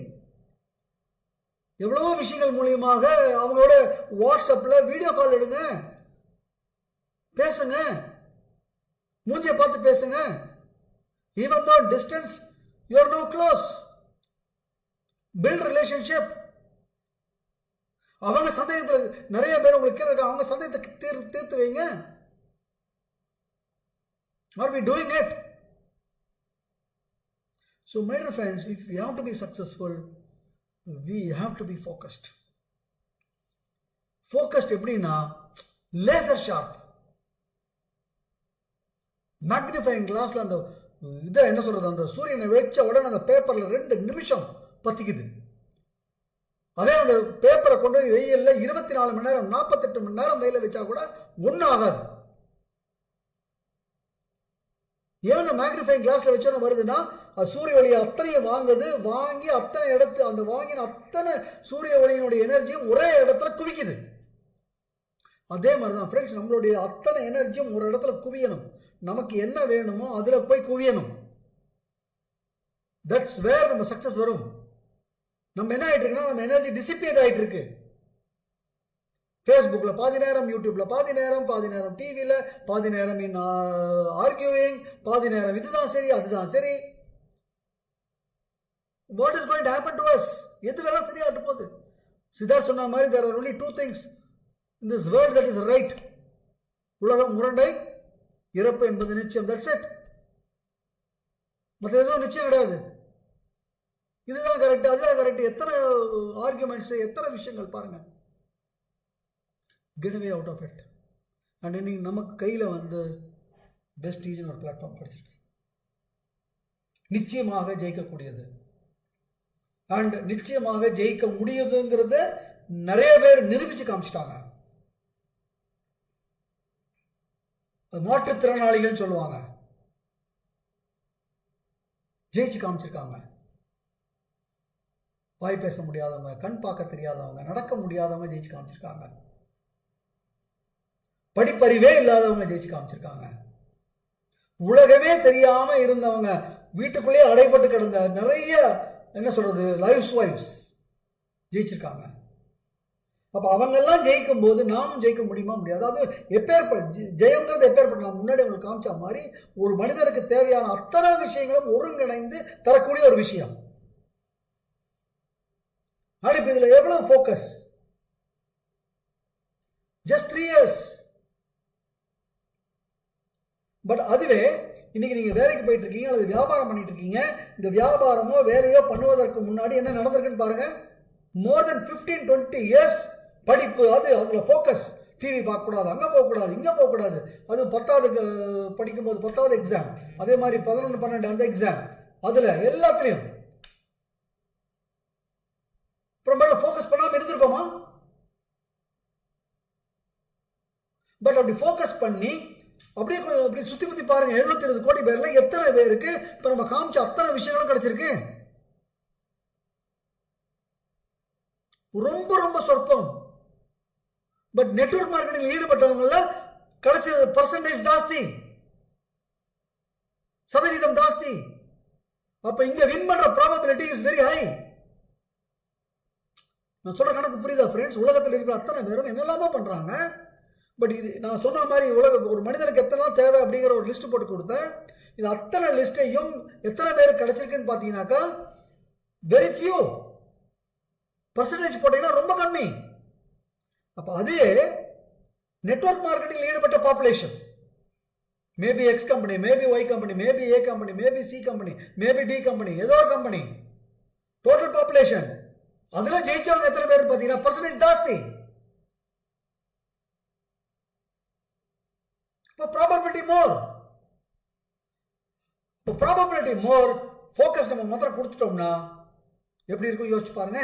எவ்வளவோ விஷயங்கள் மூலியமாக அவங்களோட வாட்ஸ்அப்பில் வீடியோ கால் எடுங்க, பேசுங்க, மூஞ்சியை பார்த்து பேசுங்க. Even though distance, you are now close. Build relationship. அவங்க சந்தேகத்தில் நிறைய பேர் உங்களுக்கு கீழே அவங்க சந்தேகத்தை தீர்த்து வைங்க. Are we doing it? So my dear friends, if we have to be successful, we have to be focused. Focused எப்படின்னா laser sharp. மேக்னிஃபைங் கிளாஸ்ல அந்த இதை என்ன சொல்றது, அந்த சூரியனை வச்ச உடனே அந்த பேப்பர்ல 2 நிமிஷம் பத்திக்குது. அதே அந்த பேப்பரை கொண்டு போய் வெயில்ல 24 மணி நேரம் 48 மணி நேரம் வெயில வச்சா கூட ஒன்றும் ஆகாது. ஏன் அந்த மேக்னிஃபைங் கிளாஸ்ல வச்சோன்னு வருதுன்னா, அது சூரிய ஒளியை அத்தனையும் வாங்கி அத்தனை இடத்து அந்த வாங்கின அத்தனை சூரிய ஒளியினுடைய எனர்ஜியும் ஒரே இடத்துல குவிக்குது. அதே மாதிரி தான் ஃப்ரெண்ட்ஸ், நம்மளுடைய அத்தனை எனர்ஜியும் ஒரு இடத்துல குவியணும். நமக்கு என்ன வேணுமோ அதுல போய் குவியணும். தட்ஸ் வேர் நம்ம சக்சஸ் வரும். நம்ம என்ன ஆயிட்டு இருக்குன்னா, நம்ம எனர்ஜி டிசிபேட் ஆயிட்டு இருக்கு. ஃபேஸ்புக்ல பாதி நேரம், யூடியூப்ல பாதி நேரம் டிவில பாதி நேரம், இன் ஆர்கியூவிங், பாதி நேரம் இதுதான் சரி அதுதான் சரி. What is going to happen to us? எது வேணா சரியாட்டு போகுது. சித்தார்த் சொன்ன மாதிரி there are only 2 things in this world that is right. உலகம் முரண்டை, இறப்பு என்பது நிச்சயம். That's it. மற்ற எதுவும் நிச்சயம் கிடையாது. இதுதான் கரெக்ட், அதுதான் கரெக்ட். எத்தனை ஆர்குமெண்ட்ஸ், எத்தனை விஷயங்கள் பாருங்க. Get away out of it. And இன்னைக்கு நமக்கு கையில் பெஸ்ட் டீச்சர் ஒரு பிளாட்ஃபார்ம் கிடைச்சிருக்கு. நிச்சயமாக ஜெயிக்கக்கூடியது அண்ட் நிச்சயமாக ஜெயிக்க முடியுதுங்கிறத நிறைய பேர் நிரூபிச்சு காமிச்சிட்டாங்க. மாற்றுத்திறனாளிகள் சொல்லுவாங்க, ஜெயிச்சு காமிச்சிருக்காங்க. வாய் பேச முடியாதவங்க, கண் பார்க்க தெரியாதவங்க, நடக்க முடியாதவங்க ஜெயிச்சு காமிச்சிருக்காங்க. படிப்பறிவே இல்லாதவங்க ஜெயிச்சு காமிச்சிருக்காங்க. உலகமே தெரியாம இருந்தவங்க, வீட்டுக்குள்ளேயே அடைபட்டு கிடந்த நிறைய என்ன சொல்றது லைஃப் வைஃப்ஸ் ஜெயிச்சிருக்காங்க. அப்ப அவங்கெல்லாம் ஜெயிக்கும் போது நாம் ஜெயிக்க முடியுமா? முடியாது. அதாவது ஜெயங்கிறது எப்பேற்பட்ட, நான் முன்னாடி உங்களுக்கு காமிச்ச மாதிரி ஒரு மனிதனுக்கு தேவையான அத்தனை விஷயங்களும் ஒருங்கிணைந்து தரக்கூடிய ஒரு விஷயம். இப்ப இதுல எவ்வளவு ஃபோக்கஸ்? Just 3 years. பட் அதுவே இன்னைக்கு நீங்க வேலைக்கு போயிட்டு இருக்கீங்க அல்லது வியாபாரம் பண்ணிட்டு இருக்கீங்க. இந்த வியாபாரமோ வேலையோ பண்ணுவதற்கு முன்னாடி என்ன நடந்திருக்குன்னு பாருங்க. மோர் தென் 15-20 years படிப்பு, அது அவங்கள ஃபோக்கஸ். டிவி பார்க்கக்கூடாது, அங்கே போகக்கூடாது, இங்கே போகக்கூடாது. அதுவும் 10வது படிக்கும்போது 10வது எக்ஸாம், அதே மாதிரி 11, 12 அந்த எக்ஸாம், அதில் எல்லாத்துலேயும் அப்புறம் ஃபோக்கஸ் பண்ணாமல் இருந்திருக்கோமா? பட் அப்படி ஃபோக்கஸ் பண்ணி அப்படியே கொஞ்சம் அப்படி சுற்றி முற்றி பாருங்க. 72 கோடி பேர்ல எத்தனை பேருக்கு இப்போ நம்ம காமிச்ச அத்தனை விஷயங்களும் கிடைச்சிருக்கு? ரொம்ப ரொம்ப சொற்பம். பட் நெட்வொர்க் மார்க்கெட்டிங் ஈடுபட்டவங்கள கிடைச்ச பர்சன்டேஜ் ஜாஸ்தி, சதவீதம் ஜாஸ்தி. அப்ப இங்க வின் பண்ற ப்ராபபிலிட்டி இஸ் வெரி ஹை. நான் சொல்ற கணக்கு புரியுதா ஃப்ரெண்ட்ஸ்? உலகத்தில் இருக்கிற அத்தனை பேரும் என்னெல்லாமோ பண்றாங்க. பட் இது நான் சொன்ன மாதிரி ஒரு மனிதனுக்கு எத்தனை நாள் தேவை அப்படிங்கிற ஒரு லிஸ்ட் போட்டு கொடுத்தேன். இது அத்தனை லிஸ்ட்டையும் எத்தனை பேருக்கு கிடைச்சிருக்குன்னு பார்த்தீங்கன்னாக்கா வெரி ஃபியூ பர்சன்டேஜ் போட்டீங்கன்னா ரொம்ப கம்மி. அப்போ அதே நெட்வொர்க் மார்க்கெட்டிங் ஈடுபட்ட population, maybe X company, maybe Y company, maybe A company, maybe C company, maybe D company, ஏதோ ஒரு கம்பெனி, டோட்டல் பாப்புலேஷன் அதுல ஜெயிச்சவங்க எத்தனை பேர் பார்த்தீங்கன்னா பர்சன்டேஜ் ஜாஸ்தி. ப்ராபபிலிட்டி மோர். ப்ராபபிலிட்டி மோர், ஃபோக்கஸ் நம்ம மாத்திரம் கொடுத்துட்டோம்னா எப்படி இருக்கும் யோசிச்சு பாருங்க.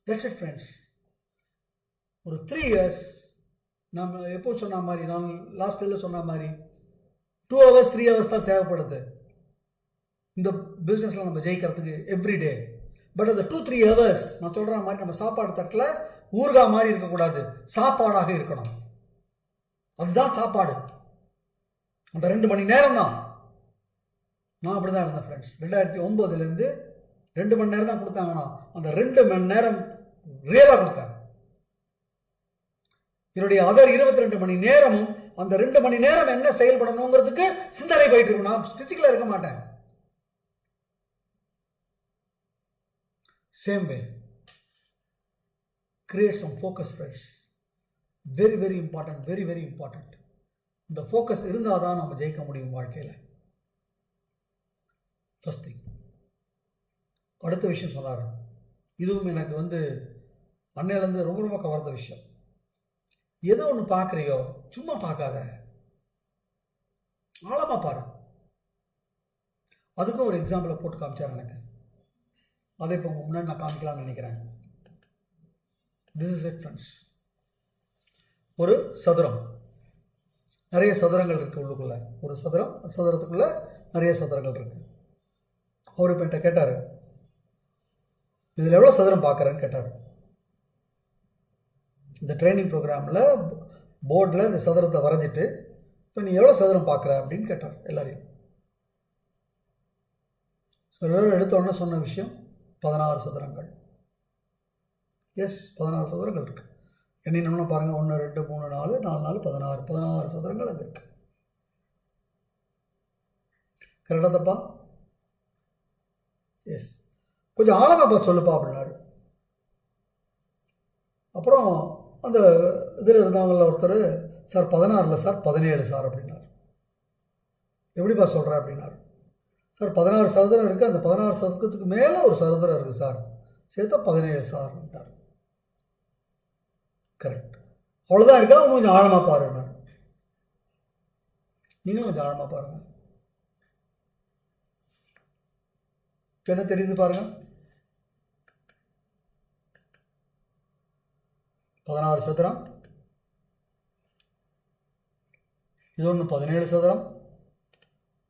That's it friends. ஒரு 3 years நம்ம எப்போ சொன்ன மாதிரி, நான் லாஸ்ட் இயர்ல சொன்ன மாதிரி 2 hours 3 hours தான் தேவைப்படுது இந்த பிஸ்னஸ்ல நம்ம ஜெயிக்கிறதுக்கு எவ்ரிடே. பட் அந்த 2-3 hours நான் சொல்ற மாதிரி நம்ம சாப்பாடு தட்டில் ஊறுகாய் மாதிரி இருக்கக்கூடாது, சாப்பாடாக இருக்கணும். அதுதான் சாப்பாடு. அந்த 2 மணி நேரம் தான். நான் அப்படிதான் இருந்தேன் ஃப்ரெண்ட்ஸ். 2009 2 மணி நேரம் தான் கொடுத்தாங்கன்னா அந்த 2 மணி நேரம் ரியலா கொடுத்தேன். என்னுடைய அதர் 22 மணி நேரமும் அந்த 2 மணி நேரம் என்ன செயல்படணுங்கிறதுக்கு சிந்தனை போயிட்டு இருக்கும். நான் பிசிக்கலா இருக்க மாட்டேன். Same way create some focus friends. Very very important, very very important. இந்த ஃபோக்கஸ் இருந்தால் தான் நம்ம ஜெயிக்க முடியும் வாழ்க்கையில். First thing. அடுத்த விஷயம் சொன்னார், இதுவும் எனக்கு அன்னையிலேருந்து ரொம்ப ரொம்ப கவர்ந்த விஷயம். ஏதோ ஒன்று பார்க்குறியோ சும்மா பார்க்காத, ஆழமாக பாரு. அதுக்கும் ஒரு எக்ஸாம்பிளை போட்டு காமிச்சார் எனக்கு. அதை இப்போ உங்க முன்னாடி நான் காமிக்கலாம்னு நினைக்கிறேன். This is it friends. ஒரு சதுரம், நிறைய சதுரங்கள் இருக்கு உள்ளுக்குள்ள. ஒரு சதுரம், சதுரத்துக்குள்ள நிறைய சதுரங்கள் இருக்கு. அவர் இப்போ என்கிட்ட கேட்டார், இதில் எவ்வளோ சதுரம் பார்க்குறேன்னு கேட்டார். இந்த ட்ரைனிங் ப்ரோக்ராமில் போர்டில் இந்த சதுரத்தை வரைஞ்சிட்டு இப்போ நீ எவ்வளோ சதுரம் பார்க்குற அப்படின்னு கேட்டார் எல்லாரையும். ஸோ எல்லாரும் எடுத்தோடனே சொன்ன விஷயம் 16 சதுரங்கள். எஸ், 16 சதுரங்கள் இருக்கு. எண்ணினோம்னா பாருங்கள், 1 2 3 4 4 4 16 சதுரங்கள் அங்கே இருக்கு. கரெக்டாக தப்பா? எஸ். கொஞ்சம் ஆழமாக பார்த்து சொல்லுப்பா அப்படின்னாரு. அப்புறம் அந்த இதில் இருந்தவங்கள ஒருத்தர், சார் 16 இல்லை சார் 17 சார் அப்படின்னார். எப்படிப்பா சொல்கிற அப்படின்னாரு. சார் 16 சதுரம் இருக்குது, அந்த 16 சதுரத்துக்கு மேலே ஒரு சதுரம் இருக்குது சார், சேர்த்தா 17 சார் அப்படின்னார். கரெக்ட், அவ்வளோதான் இருக்கா, கொஞ்சம் ஆழமாக பாருன்னார். நீங்களும் கொஞ்சம் ஆழமாக பாருங்க. என்ன தெரியுது பாருங்க. 16 சதுரம், இது ஒன்று 17 சதுரம்,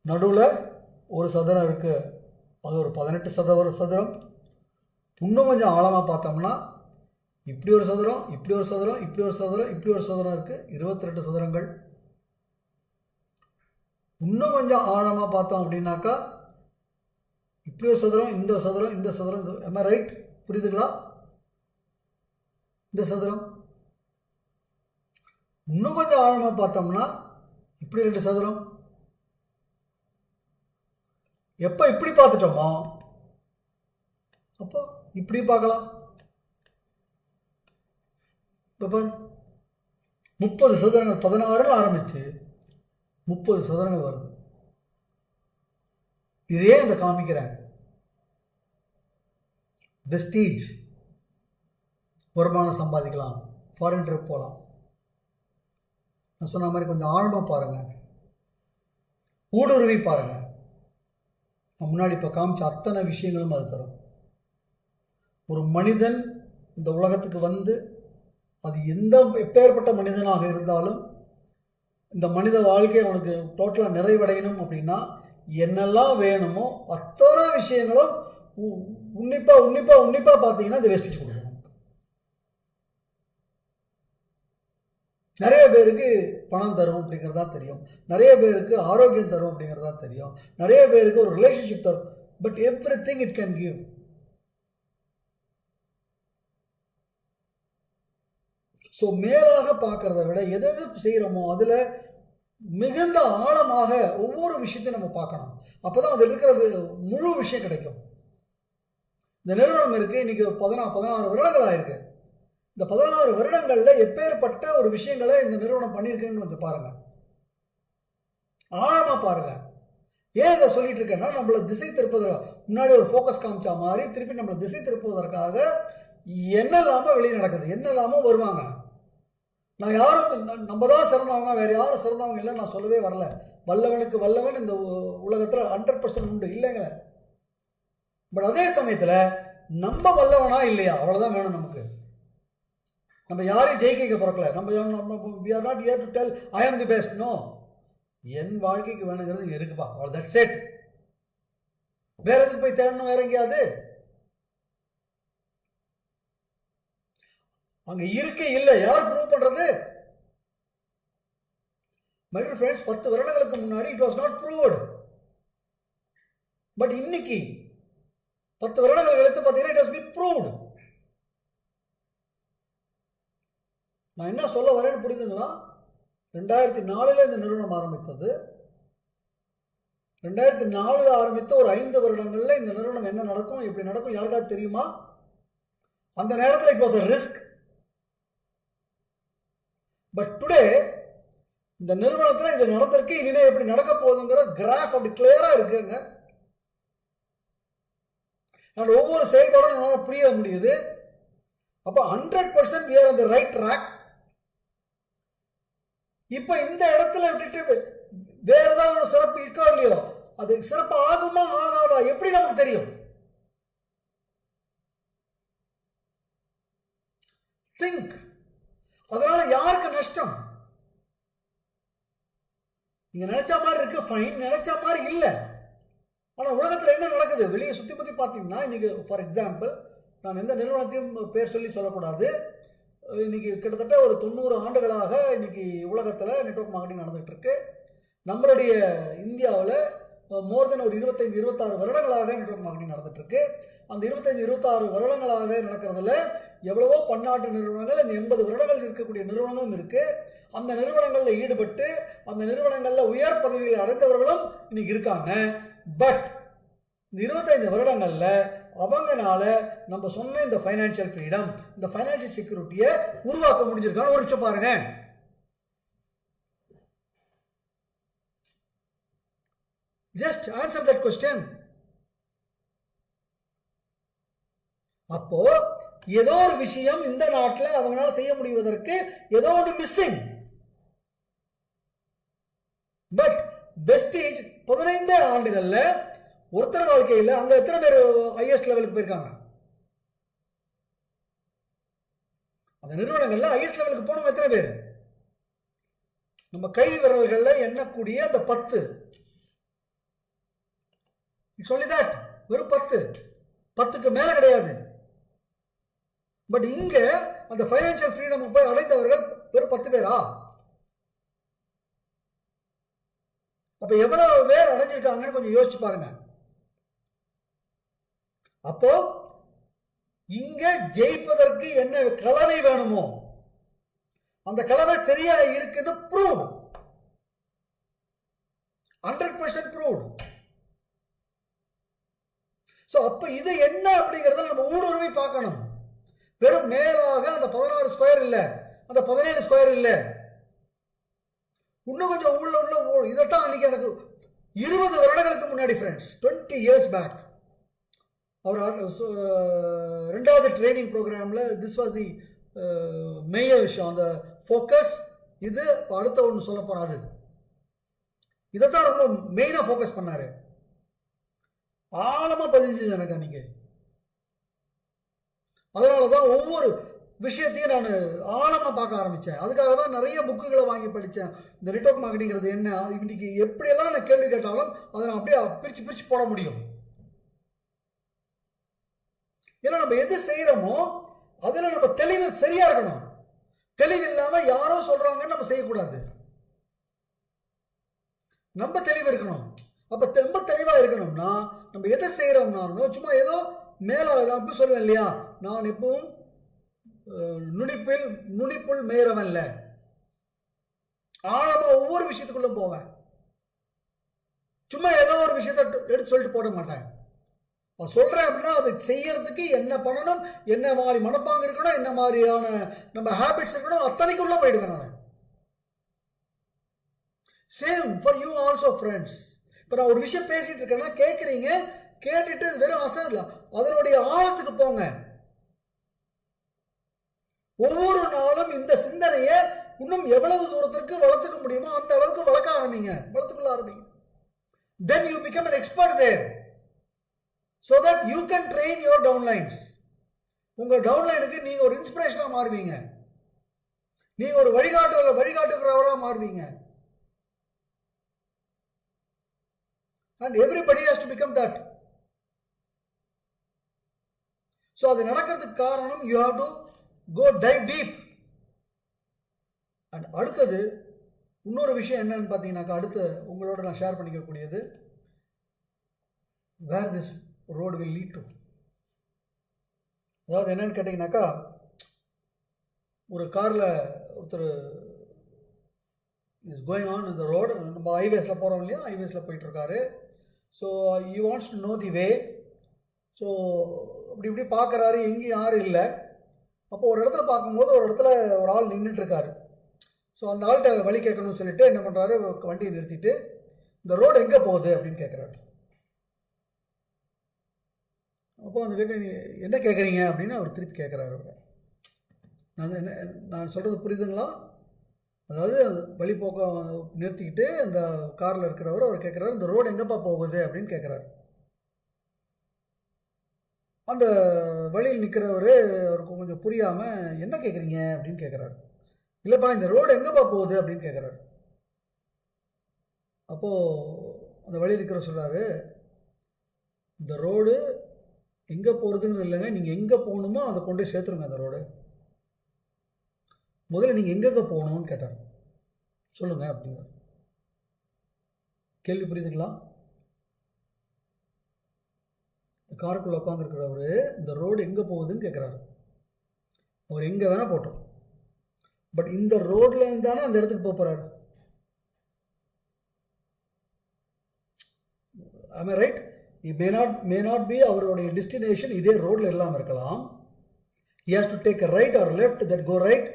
நடுவில் ஒரு சதுரம் இருக்கு, அது ஒரு 18 சதுரம். இன்னும் கொஞ்சம் ஆழமாக பார்த்தோம்னா இப்படி ஒரு சதுரம், இப்படி ஒரு சதுரம், இப்படி ஒரு சதுரம், இப்படி ஒரு சதுரம் இருக்கு, 22 சதுரங்கள். இன்னும் கொஞ்சம் ஆழமாக பார்த்தோம் அப்படின்னாக்கா இப்படி ஒரு சதுரம், இந்த சதுரம், இந்த சதுரம், am I right? புரியுதுங்களா? இந்த சதுரம். இன்னும் கொஞ்சம் ஆழமாக பார்த்தோம்னா இப்படி 2 சதுரம். எப்போ இப்படி பார்த்துட்டோமோ அப்போ இப்படி பார்க்கலாம். இப்போ பாரு, 30 சதுரங்கள், 16 ஆரம்பிச்சு 30 சதுரங்கள் வருது. இதே இந்த காமிக்கிறேன். வெஸ்டீஜ், வருமானம் சம்பாதிக்கலாம், ஃபாரின் ட்ரிப் போகலாம். நான் சொன்ன மாதிரி கொஞ்சம் ஆழமாக பாருங்க, ஊடுருவி பாருங்க. நான் முன்னாடி இப்போ காமிச்ச அத்தனை விஷயங்களும் அது தரும். ஒரு மனிதன் இந்த உலகத்துக்கு அது எப்பேற்பட்ட மனிதனாக இருந்தாலும் இந்த மனித வாழ்க்கை அவனுக்கு டோட்டலாக நிறைவடையணும் அப்படின்னா என்னெல்லாம் வேணுமோ அத்தனை விஷயங்களும் உன்னிப்பா பார்த்தீங்கன்னா அது வெஸ்டேஜ் கொடுக்கணும். நிறைய பேருக்கு பணம் தரும் அப்படிங்கிறதா தெரியும், நிறைய பேருக்கு ஆரோக்கியம் தரும் அப்படிங்கிறதா தெரியும், நிறைய பேருக்கு ஒரு ரிலேஷன்ஷிப் தரும். But everything it can give. So மேலாக பார்க்கறத விட எது செய்கிறோமோ அதில் மிகுந்த ஆழமாக ஒவ்வொரு விஷயத்தையும் நம்ம பார்க்கணும். அப்போதான் அதில் இருக்கிற முழு விஷயம் கிடைக்கும். இந்த நிறுவனம் இருக்கு, இன்னைக்கு 16 வருடங்கள் ஆயிருக்கு. இந்த 16 வருடங்கள்ல எப்பேற்பட்ட ஒரு விஷயங்களை இந்த நிறுவனம் பண்ணியிருக்குன்னு கொஞ்சம் பாருங்க, ஆழமா பாருங்க. ஏன் இதை சொல்லிட்டு இருக்கேன்னா, நம்மளை திசை திருப்பதற்காக, முன்னாடி ஒரு ஃபோக்கஸ் காமிச்சா மாதிரி திருப்பி நம்மளை திசை திருப்புவதற்காக என்னெல்லாமோ வெளியே நடக்குது, என்னெல்லாமோ வருவாங்க. நான் யாரும் நம்ம தான் சிறந்தவங்க, வேற யாரும் சிறந்தவங்க இல்லை நான் சொல்லவே வரல. வல்லவனுக்கு வல்லவன் இந்த உலகத்தில் 100% உண்டு, இல்லைங்க. பட் அதே சமயத்தில் நம்ம வல்லவனா இல்லையா, அவ்வளோதான் வேணும் நமக்கு. நம்ம யாரையும் ஜெயிக்க பிறக்கல. நம்ம we are not here to tell I am the best. No, என் வாழ்க்கைக்கு வேணுங்கிறது இருக்குப்பா, அவ்வளோ, தட்ஸ் இட். வேற எதுக்கு போய் தேடணும், வேற எங்கேயாவது அங்க இருக்கே இல்லை. யார் ப்ரூவ் பண்றது? மை டியர் ஃப்ரெண்ட்ஸ், 10 வருடங்களுக்கு முன்னாடி it was not proved. But இன்னைக்கு 10 வருடங்கள் கழித்து பார்த்தீங்கன்னா இட் ஹஸ் பீன் ப்ரூவ்டு. நான் என்ன சொல்ல வரேன்னு புரியுதுங்களா? 2004 இந்த நிறுவனம் ஆரம்பித்தது. 2004 ஆரம்பித்த ஒரு 5 வருடங்கள்ல இந்த நிறுவனம் என்ன நடக்கும், எப்படி நடக்கும் யாருக்காவது தெரியுமா? அந்த நேரத்தில் it was a risk. But today இந்த நிறுவனத்தில் இது நடந்திருக்கு, இனிமே எப்படி நடக்க போகுதுங்கிற கிராஃப் அப்படி கிளியரா இருக்குங்க. நான் ஒவ்வொரு செயல்பாடும் நம்மளால புரிய முடியுது. அப்ப 100% we are on the right track. இப்ப இந்த இடத்துல விட்டுட்டு வேற ஏதாவது ஒரு சிறப்பு இருக்கோ இல்லையோ, அது சிறப்பு ஆகுமா ஆகாதா எப்படி நமக்கு தெரியும்? திங்க். அதனால யாருக்கு நஷ்டம்? நீங்க நினைச்ச மாதிரி இருக்கு, ஃபைன், நினைச்ச மாதிரி இல்ல. ஆனா உலகத்துல என்ன நடக்குது வெளியே சுத்தி பத்தி பாத்தீங்கன்னா, இன்னைக்கு ஃபார் எக்ஸாம்பிள், நான் எந்த நிறுவனத்தையும் பேர் சொல்லி சொல்லக்கூடாது, இன்னைக்கு கிட்டத்தட்ட ஒரு 90 ஆண்டுகளாக இன்னைக்கு உலகத்துல நெட்வொர்க் மார்க்கெட்டிங் நடந்துட்டு இருக்கு. நம்மளுடைய இந்தியாவில் மோர் தென் ஒரு 25-26 வருடங்களாக நெட்வொர்க் மார்க்கெட்டிங் நடந்துட்டு இருக்கு. அந்த 25-26 வருடங்களாக நடக்கிறதுல எவ்வளவோ பன்னாட்டு நிறுவனங்கள், இந்த 80 வருடங்கள் இருக்கக்கூடிய நிறுவனங்களும் இருக்கு. அந்த நிறுவனங்களில் ஈடுபட்டு அந்த நிறுவனங்களில் உயர் பதவிகளை அடைந்தவர்களும் இன்னைக்கு இருக்காங்க. பட் இந்த 25 வருடங்கள்ல அவங்கனால நம்ம சொன்ன இந்த ஃபைனான்சியல் ஃப்ரீடம், இந்த ஃபைனான்சியல் செக்யூரிட்டியை உருவாக்க முடிஞ்சிருக்கான்னு ஒரு நிமிஷம் பாருங்க. Just answer that question. அப்போ ஏதோ ஒரு விஷயம் இந்த நாட்டில் அவங்களால செய்ய முடிவதற்கு ஏதோ ஒரு மிஸ்ஸிங். பட் வெஸ்டேஜ் 15 ஆண்டுகள்ல ஒருத்தர் வாழ்க்கையில் அங்க எத்தனை பேர் ஹையஸ்ட் லெவலுக்கு போயிருக்காங்க? அந்த நிறுவனங்கள்ல ஹையஸ்ட் லெவலுக்கு போனவங்க எத்தனை பேர்? நம்ம கை விரல்கள்ல எண்ணக்கூடிய அந்த 10. சொல்லி தட் வெறும் 10க்கு மேல கிடையாது. பட் இங்க அந்த ஃபைனான்சியல் ஃப்ரீடம் போய் அடைந்தவர்கள் வெறும் 10 பேரா? அப்ப எவ்வளவு பேர் அடைஞ்சிருக்காங்கன்னு கொஞ்சம் யோசிச்சு பாருங்க. அப்போ இங்க ஜெயிப்பதற்கு என்ன கலவை வேணுமோ அந்த கலவை சரியா இருக்குன்னு ப்ரூவ், 100% ப்ரூவ். சோ அப்ப இது என்ன அப்படிங்கறத நம்ம ஊடுருவி பார்க்கணும். வெறும் மேலாக அந்த 16 ஸ்கொயர் இல்ல, அந்த 17 ஸ்கொயர் இல்ல, இன்னும் கொஞ்சம் உள்ள இதைத்தான் அன்னைக்கு எனக்கு 20 வருடங்களுக்கு முன்னாடி ஃப்ரெண்ட்ஸ், 20 years பேக், அவர் 2வது ட்ரைனிங் ப்ரோக்ராம்ல திஸ் வாஸ் தி மெயின் விஷயம், அந்த ஃபோக்கஸ். இது அடுத்த ஒன்று சொல்ல போறாரு, இதைத்தான் ரொம்ப மெயினா ஃபோக்கஸ் பண்ணாரு. ஆழமா பதிஞ்சது எனக்கு அன்னைக்கு. அதனாலதான் ஒவ்வொரு விஷயத்தையும் நான் ஆழமா பார்க்க ஆரம்பிச்சேன். அதுக்காக தான் நிறைய புக்குகளை வாங்கி படித்தேன். இந்த நெட்வொர்க் மார்க்கெட்டிங்கிறது என்ன, இன்னைக்கு எப்படியெல்லாம் நான் கேள்வி கேட்டாலும் அதை நான் அப்படியே பிரிச்சு போட முடியும். ஏன்னா நம்ம எது செய்யறோமோ அதுல நம்ம தெளிவு சரியா இருக்கணும். தெளிவு இல்லாம யாரோ சொல்றாங்கன்னு நம்ம செய்யக்கூடாது. நம்ம தெளிவு இருக்கணும். அப்ப ரொம்ப தெளிவா இருக்கணும்னா நம்ம எதை செய்யறோம்னா சும்மா ஏதோ மேல சொல்லுவேன் இல்லையா, நான் எப்பவும் நுனிப்புள் மேயறவன் இல்ல. ஆழமா ஒவ்வொரு விஷயத்துக்குள்ள போவேன். சும்மா ஏதோ ஒரு விஷயத்தை எடுத்து சொல்லிட்டு போட மாட்டேன். சொல்றேன் அப்படின்னா அதை செய்யறதுக்கு என்ன பண்ணணும், என்ன மாதிரி மனப்பாங்க இருக்கணும், என்ன மாதிரியான நம்ம ஹேபிட்ஸ் இருக்கணும், அத்தனைக்குள்ள போயிடுவேன் நான். Same for you also friends. இப்போ நான் ஒரு விஷயம் பேசிட்டு இருக்கேன்னா கேட்குறீங்க, கேட்டுட்டு வெறும் அசைல அதனுடைய ஆழத்துக்கு போங்க. ஒவ்வொரு நாளும் இந்த சிந்தனையை இன்னும் எவ்வளவு தூரத்திற்கு வளர்த்துக்க முடியுமோ அந்த அளவுக்கு வளர்க்க ஆரம்பிங்க, வளர்த்துக்கொள்ள ஆரம்பிங்க. Then you become an expert there, so that you can train your downlines. உங்க டவுன்லைனுக்கு நீங்க ஒரு இன்ஸ்பிரேஷனா மாறுவீங்க, நீங்க ஒரு வழிகாட்டுகிறவரா மாறுவீங்க. And everybody has to become that. So அது நடக்கிறதுக்கு காரணம் you have to go dive deep. And அடுத்தது இன்னொரு விஷயம் என்னன்னு பார்த்தீங்கன்னாக்கா, அடுத்து உங்களோட நான் share பண்ணிக்கக்கூடியது, where this road will lead to. அதாவது என்னன்னு கேட்டிங்கனாக்கா, ஒரு காரில் ஒருத்தர் இஸ் கோயிங் ஆன் இந்த ரோடு, நம்ம ஹைவேஸில் போகிறோம் இல்லையா, ஹைவேஸில் போயிட்டுருக்காரு. So he wants to know the way. So இப்படி பார்க்குறாரு, எங்கேயும் யாரும் இல்லை. அப்போ ஒரு இடத்துல பார்க்கும்போது ஒரு இடத்துல ஒரு ஆள் நின்றுட்டுருக்காரு. ஸோ அந்த ஆள்கிட்ட வழி கேட்கணும்னு சொல்லிட்டு என்ன பண்ணுறாரு, வண்டியை நிறுத்திட்டு இந்த ரோடு எங்கே போகுது அப்படின்னு கேட்குறாரு. அப்போ அந்த கேட்க என்ன கேட்குறீங்க அப்படின்னு அவர் திருப்பி கேட்குறாரு. நான் சொல்கிறது புரியுதுங்களா? அதாவது வழிபோக்க நிறுத்திக்கிட்டு அந்த காரில் இருக்கிறவர் அவர் கேட்குறாரு, இந்த ரோடு எங்கேப்பா போகுது அப்படின்னு கேட்குறாரு. அந்த வழியில் நிற்கிறவர் அவருக்கு கொஞ்சம் புரியாமல் என்ன கேட்குறீங்க அப்படின்னு கேட்குறாரு. இல்லைப்பா இந்த ரோடு எங்கேப்பா போகுது அப்படின்னு கேட்குறாரு. அப்போது அந்த வழியில் இருக்கிறவர் சொல்கிறாரு, இந்த ரோடு எங்கே போகிறதுங்கிறது இல்லைங்க, நீங்கள் எங்கே போகணுமோ அதை கொண்டு சேர்த்துருங்க. அந்த ரோடு முதல்ல நீங்கள் எங்கெங்கே போகணும்னு கேட்டார். சொல்லுங்கள் அப்படிங்கிறார். கேள்வி புரியுதுங்களா? காருக்குள்ளே உட்காந்துருக்கிறவர் இந்த ரோடு எங்கே போகுதுன்னு கேட்குறாரு. அவர் எங்கே வேணால் போட்டோம், பட் இந்த ரோட்ல இருந்தானே அந்த இடத்துக்கு போகிறாரு. am I right? It may not be அவருடைய டெஸ்டினேஷன் இதே ரோட்ல இல்லாமல் இருக்கலாம். He has to take a right or left, that go right,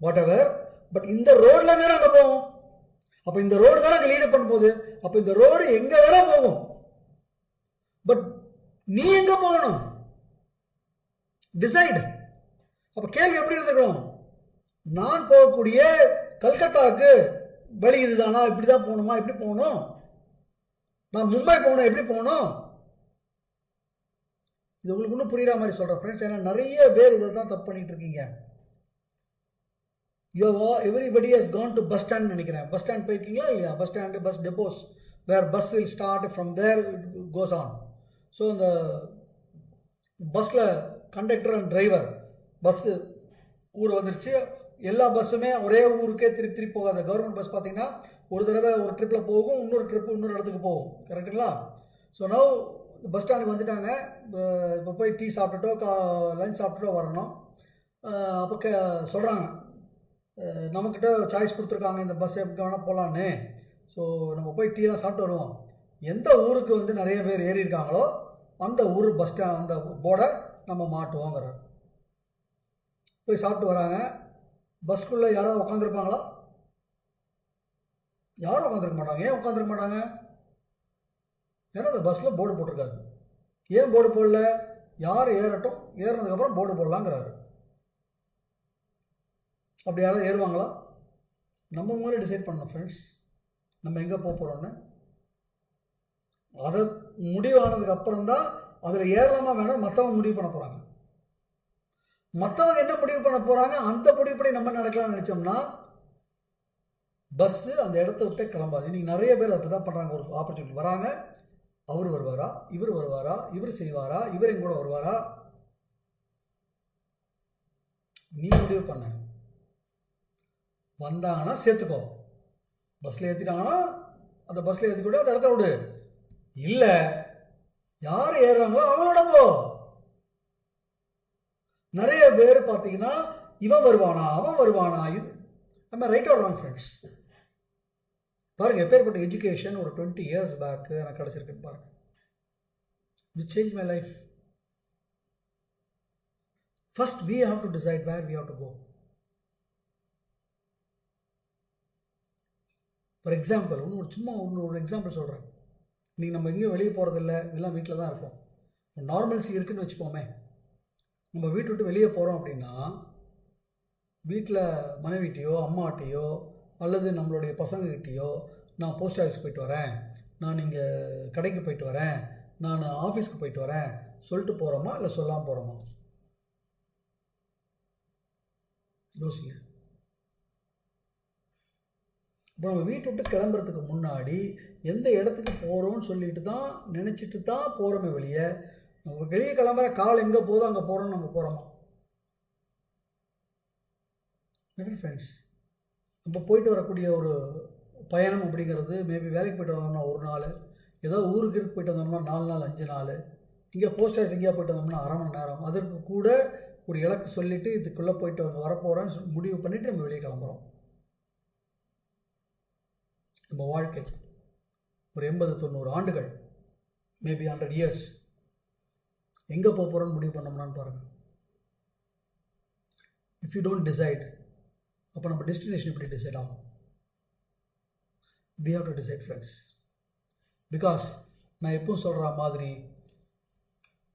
whatever. But இந்த ரோட்ல தானே அங்கே போகும். அப்போ இந்த ரோடு தானே அங்கே லீட் பண்ண போகுது. அப்போ இந்த ரோடு எங்கே வேணா போகும், பட் நீ எங்கே போகணும் டிசைட். அப்போ கேள்வி எப்படி இருந்துக்கணும், நான் போகக்கூடிய கல்கத்தாவுக்கு வழி இதுதானா, இப்படி தான் போகணுமா, எப்படி போகணும், நான் மும்பை போகணும் எப்படி போகணும். இது உங்களுக்கு இன்னும் புரியுற மாதிரி சொல்கிறேன் ஃப்ரெண்ட்ஸ். ஏன்னா நிறைய பேர் இதை தான் தப்பு பண்ணிட்டு இருக்கீங்க. Everybody has gone to bus stand நினைக்கிறேன். பஸ் ஸ்டாண்ட் போயிருக்கீங்களா இல்லையா? Bus stand, bus depots, where bus will start from there goes on. So இந்த பஸ்ஸில் கண்டக்டர் அண்ட் டிரைவர், பஸ்ஸு ஊர் வந்துருச்சு, எல்லா பஸ்ஸுமே ஒரே ஊருக்கே திருப்பி போகாது. கவர்மெண்ட் பஸ் பார்த்தீங்கன்னா ஒரு தடவை ஒரு ட்ரிப்பில் போகும், இன்னொரு ட்ரிப்பு இன்னொரு இடத்துக்கு போகும், கரெக்டுங்களா? ஸோ நவ் பஸ் ஸ்டாண்டுக்கு வந்துட்டாங்க. இப்போ போய் டீ சாப்பிட்டுட்டோ லஞ்ச் சாப்பிட்டுட்டோ வரணும். அப்போ சொல்கிறாங்க, நம்மக்கிட்ட சாய்ஸ் கொடுத்துருக்காங்க இந்த பஸ் எங்கே வேணால் போகலான்னு. ஸோ நம்ம போய் டீலாம் சாப்பிட்டு வருவோம். எந்த ஊருக்கு வந்து நிறைய பேர் ஏறி இருக்காங்களோ அந்த ஊர் பஸ் ஸ்டாண்ட் அந்த போர்டை நம்ம மாட்டுவோங்கிறார். போய் சாப்பிட்டு வராங்க. பஸ்க்குள்ளே யாராவது உட்காந்துருப்பாங்களா? யாரும் உட்காந்துருக்க மாட்டாங்க. ஏன் உட்காந்துருக்க மாட்டாங்க? ஏன்னா அந்த பஸ்ஸில் போர்டு போட்டிருக்காரு. ஏன் போர்டு போடல? யார் ஏறட்டும், ஏறினதுக்கப்புறம் போர்டு போடலாங்கிறாரு. அப்படி யாராவது ஏறுவாங்களா? நம்ம முதல்ல டிசைட் பண்ணணும் ஃப்ரெண்ட்ஸ், நம்ம எங்கே போக போகிறோன்னு. அதை முடிவானதுக்கு அப்புறம் தான் அதில் ஏறலாமா வேணாம் மற்றவங்க முடிவு பண்ண போகிறாங்க. மற்றவங்க என்ன முடிவு பண்ண போகிறாங்க, அந்த முடிவுப்படி நம்ம நடக்கலாம்னு நினச்சோம்னா பஸ்ஸு அந்த இடத்த விட்டே கிளம்பாது. இன்றைக்கி நிறைய பேர் அப்படி தான் பண்ணுறாங்க. ஒரு ஆப்பர்ச்சுனிட்டி வராங்க, அவர் வருவாரா, இவர் வருவாரா, இவர் செய்வாரா, இவர் எங்க கூட வருவாரா, நீ முடிவு பண்ண. வந்தாங்கன்னா சேர்த்துக்கோ, பஸ்ஸில் ஏற்றிட்டாங்கன்னா அந்த பஸ்ஸில் ஏற்றிக்கூட அந்த இடத்துல விடு. இல்லை, யார் ஏறுறாங்களோ அவங்களோட போ. நிறைய பேர் பார்த்தீங்கன்னா இவன் வருவானா அவன் வருவானா, இது நம்ம ரைட் ஆர் ராங் ஃப்ரெண்ட்ஸ்? பாருங்க, எப்பேற்பட்ட எஜுகேஷன் ஒரு 20 years பேக் எனக்கு கிடச்சிருக்குன்னு பாருங்க. It changed my life. First we have to decide where we have to go. For example ஒரு எக்ஸாம்பிள் சொல்கிறேன். நீங்கள் நம்ம எங்கேயும் வெளியே போகிறதில்ல, எல்லாம் வீட்டில் தான் இருக்கோம். நார்மல்சி இருக்குதுன்னு வச்சுப்போமே. நம்ம வீட்டை விட்டு வெளியே போகிறோம் அப்படின்னா வீட்டில் மனைவிட்டையோ அம்மாட்டையோ அல்லது நம்மளுடைய பசங்கக்கிட்டேயோ நான் போஸ்ட் ஆஃபீஸ்க்கு போயிட்டு வரேன், நான் இங்கே கடைக்கு போயிட்டு வரேன், நான் ஆஃபீஸ்க்கு போயிட்டு வரேன் சொல்லிட்டு போகிறோமா இல்லை சொல்லாமல் போகிறோமா? யோசிங்க. இப்போ நம்ம வீட்டை விட்டு கிளம்புறதுக்கு முன்னாடி எந்த இடத்துக்கு போகிறோன்னு சொல்லிட்டு தான் நினச்சிட்டு தான் போகிறோமே வெளியே, நம்ம வெளியே கிளம்புற கால் எங்கே போதோ அங்கே போகிறோன்னு நம்ம போகிறோமா? ஃப்ரெண்ட்ஸ், நம்ம போயிட்டு வரக்கூடிய ஒரு பயணம் அப்படிங்கிறது மேபி வேலைக்கு போய்ட்டு வந்தோம்னா ஒரு நாள், ஏதோ ஊருக்கு போயிட்டு வந்தோம்னா 4 நாள் 5 நாள், இங்கே போஸ்ட் ஆஃபீஸ் எங்கேயா போய்ட்டு வந்தோம்னா அரை மணி நேரம். அதற்கு கூட ஒரு இலக்கு சொல்லிவிட்டு இதுக்குள்ளே போயிட்டு வந்து வரப்போகிறேன்னு முடிவு பண்ணிவிட்டு நம்ம வெளியே கிளம்புறோம். நம்ம வாழ்க்கை ஒரு 80-90 ஆண்டுகள், மேபி 100 years, எங்கே போக போகிறோன்னு முடிவு பண்ணோம்னான்னு பாருங்கள். இஃப் யூ டோன்ட் டிசைட், அப்போ நம்ம டெஸ்டினேஷன் எப்படி டிசைட் ஆகும்? we have to decide friends. Because நான் எப்பவும் சொல்கிற மாதிரி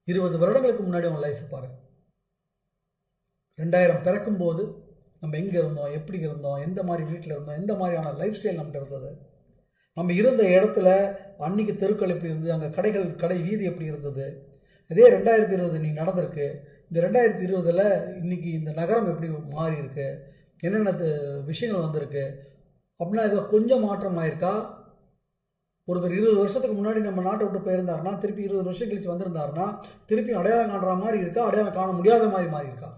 20 வருடங்களுக்கு முன்னாடி அவன் லைஃப் பாரு. 2000 பிறக்கும்போது நம்ம எங்கே இருந்தோம், எப்படி இருந்தோம், எந்த மாதிரி வீட்டில் இருந்தோம், எந்த மாதிரியான லைஃப் ஸ்டைல் நம்மகிட்ட இருந்தது, நம்ம இருந்த இடத்துல அன்றைக்கி தெருக்கள் எப்படி இருந்தது, அங்கே கடை வீதி எப்படி இருந்தது. இதே 2020 நீ நடந்திருக்கு. இந்த 2020 இன்றைக்கி இந்த நகரம் எப்படி மாறி இருக்கு, என்னென்ன விஷயங்கள் வந்திருக்கு அப்படின்னா இதை கொஞ்சம் மாற்றம் ஆயிருக்கா? ஒருத்தர் 20 வருஷத்துக்கு முன்னாடி நம்ம நாட்டை விட்டு போயிருந்தாருன்னா திருப்பி 20 வருஷம் கழிச்சு வந்திருந்தாருன்னா திருப்பி அடையாளம் காணுற மாதிரி இருக்கா, அடையாளம் காண முடியாத மாதிரி மாறி இருக்கா?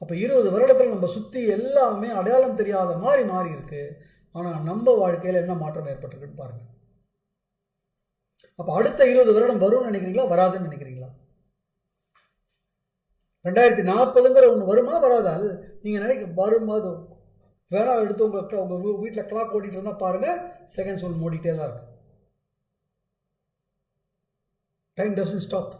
அப்போ 20 வருடத்தில் நம்ம சுற்றி எல்லாமே அடையாளம் தெரியாத மாதிரி மாறி இருக்கு. ஆனால் நம்ம வாழ்க்கையில் என்ன மாற்றம் ஏற்பட்டிருக்குன்னு பாருங்கள். அப்போ அடுத்த 20 வருடம் வரும்னு நினைக்கிறீங்களா, வராதுன்னு நினைக்கிறீங்களா? 2040ங்கிற ஒன்று வருமா வராதா? அது நீங்கள் நினைக்க வரும்போது வேணா எடுத்து உங்கள் வீட்டில் கிளாக் ஓடிட்டு இருந்தால் பாருங்கள், செகண்ட்ஸ் ஒன்று ஓடிட்டே தான் இருக்கு. Time doesn't stop.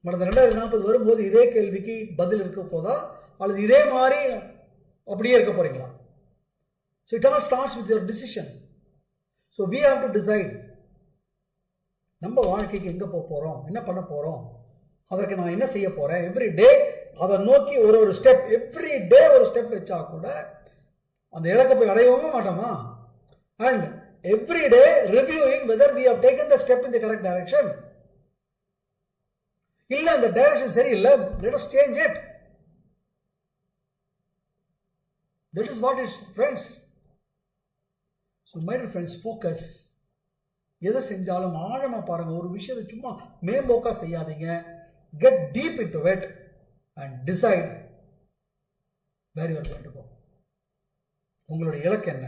மற்ற 2040 வரும்போது இதே கேள்விக்கு பதில் இருக்க போதா அல்லது இதே மாதிரி அப்படியே இருக்க போறீங்களா? So it all starts with your decision. So we have to decide. நம்ம வாழ்க்கைக்கு எங்கே போக போகிறோம், என்ன பண்ண போகிறோம், அதற்கு நான் என்ன செய்ய போகிறேன். எவ்ரி டே அதை நோக்கி ஒரு ஸ்டெப், எவ்ரி டே ஒரு ஸ்டெப் வச்சா கூட அந்த இலக்கை போய் அடையவே மாட்டோமா? And every day reviewing whether we have taken the step in the correct direction. இல்லை அந்த டைரக்ஷன் சரியில்லை, let us change it. That is what is friends. So my dear friends, focus. எதை செஞ்சாலும் ஆழமாக பாருங்கள். ஒரு விஷயத்தை சும்மா மேம்போக்கா செய்யாதீங்க. Get deep into it and decide where you are going to go. உங்களுடைய இலக்கு என்ன,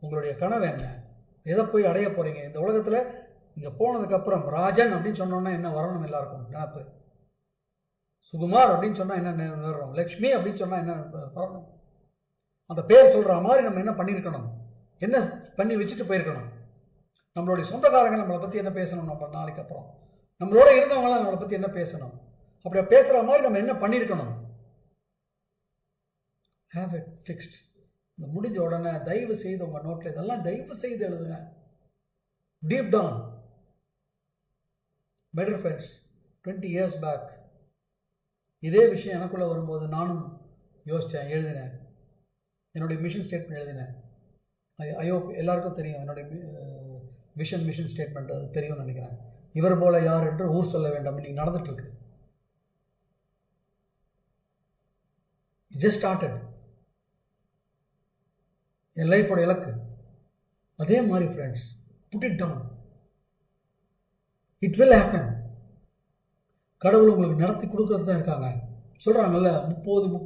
உங்களுடைய கனவு என்ன, எதை போய் அடைய போகிறீங்க. இந்த உலகத்தில் இங்கே போனதுக்கப்புறம் ராஜன் அப்படின்னு சொன்னோன்னா என்ன வரணும்? எல்லாருக்கும் நினப்பு. சுகுமார் அப்படின்னு சொன்னால் என்ன வரணும்? லக்ஷ்மி அப்படின்னு சொன்னால் என்ன வரணும்? அந்த பேர் சொல்கிற மாதிரி நம்ம என்ன பண்ணியிருக்கணும், என்ன பண்ணி வச்சுட்டு போயிருக்கணும். நம்மளுடைய சொந்தக்காரங்க நம்மளை பற்றி என்ன பேசணும், நம்ம நாளைக்கு அப்புறம் நம்மளோட இருந்தவங்களாம் நம்மளை பற்றி என்ன பேசணும், அப்படி பேசுகிற மாதிரி நம்ம என்ன பண்ணியிருக்கணும். Have it fixed. இந்த முடிஞ்ச உடனே தயவு செய்து உங்கள் நோட்டில் இதெல்லாம் தயவு செய்து எழுதுங்க. Deep down. Better friends, 20 years back இதே விஷயம் எனக்குள்ளே வரும்போது நானும் யோசித்தேன், எழுதினேன். என்னுடைய மிஷன் ஸ்டேட்மெண்ட் எழுதினேன். ஐ ஹோப் எல்லாருக்கும் தெரியும் என்னுடைய மிஷன் ஸ்டேட்மெண்ட் தெரியும்னு நினைக்கிறேன். இவர் போல யார் என்று ஊர் சொல்ல வேண்டாம். இன்னைக்கு நடந்துட்டு இருக்கு. Just started. என் லைஃபோட இலக்கு அதே மாதிரி friends. Put it down. It will happen. கடவுள் உங்களுக்கு நடத்தி கொடுக்கறது தான் இருக்காங்க. சொல்கிறாங்கல்ல 30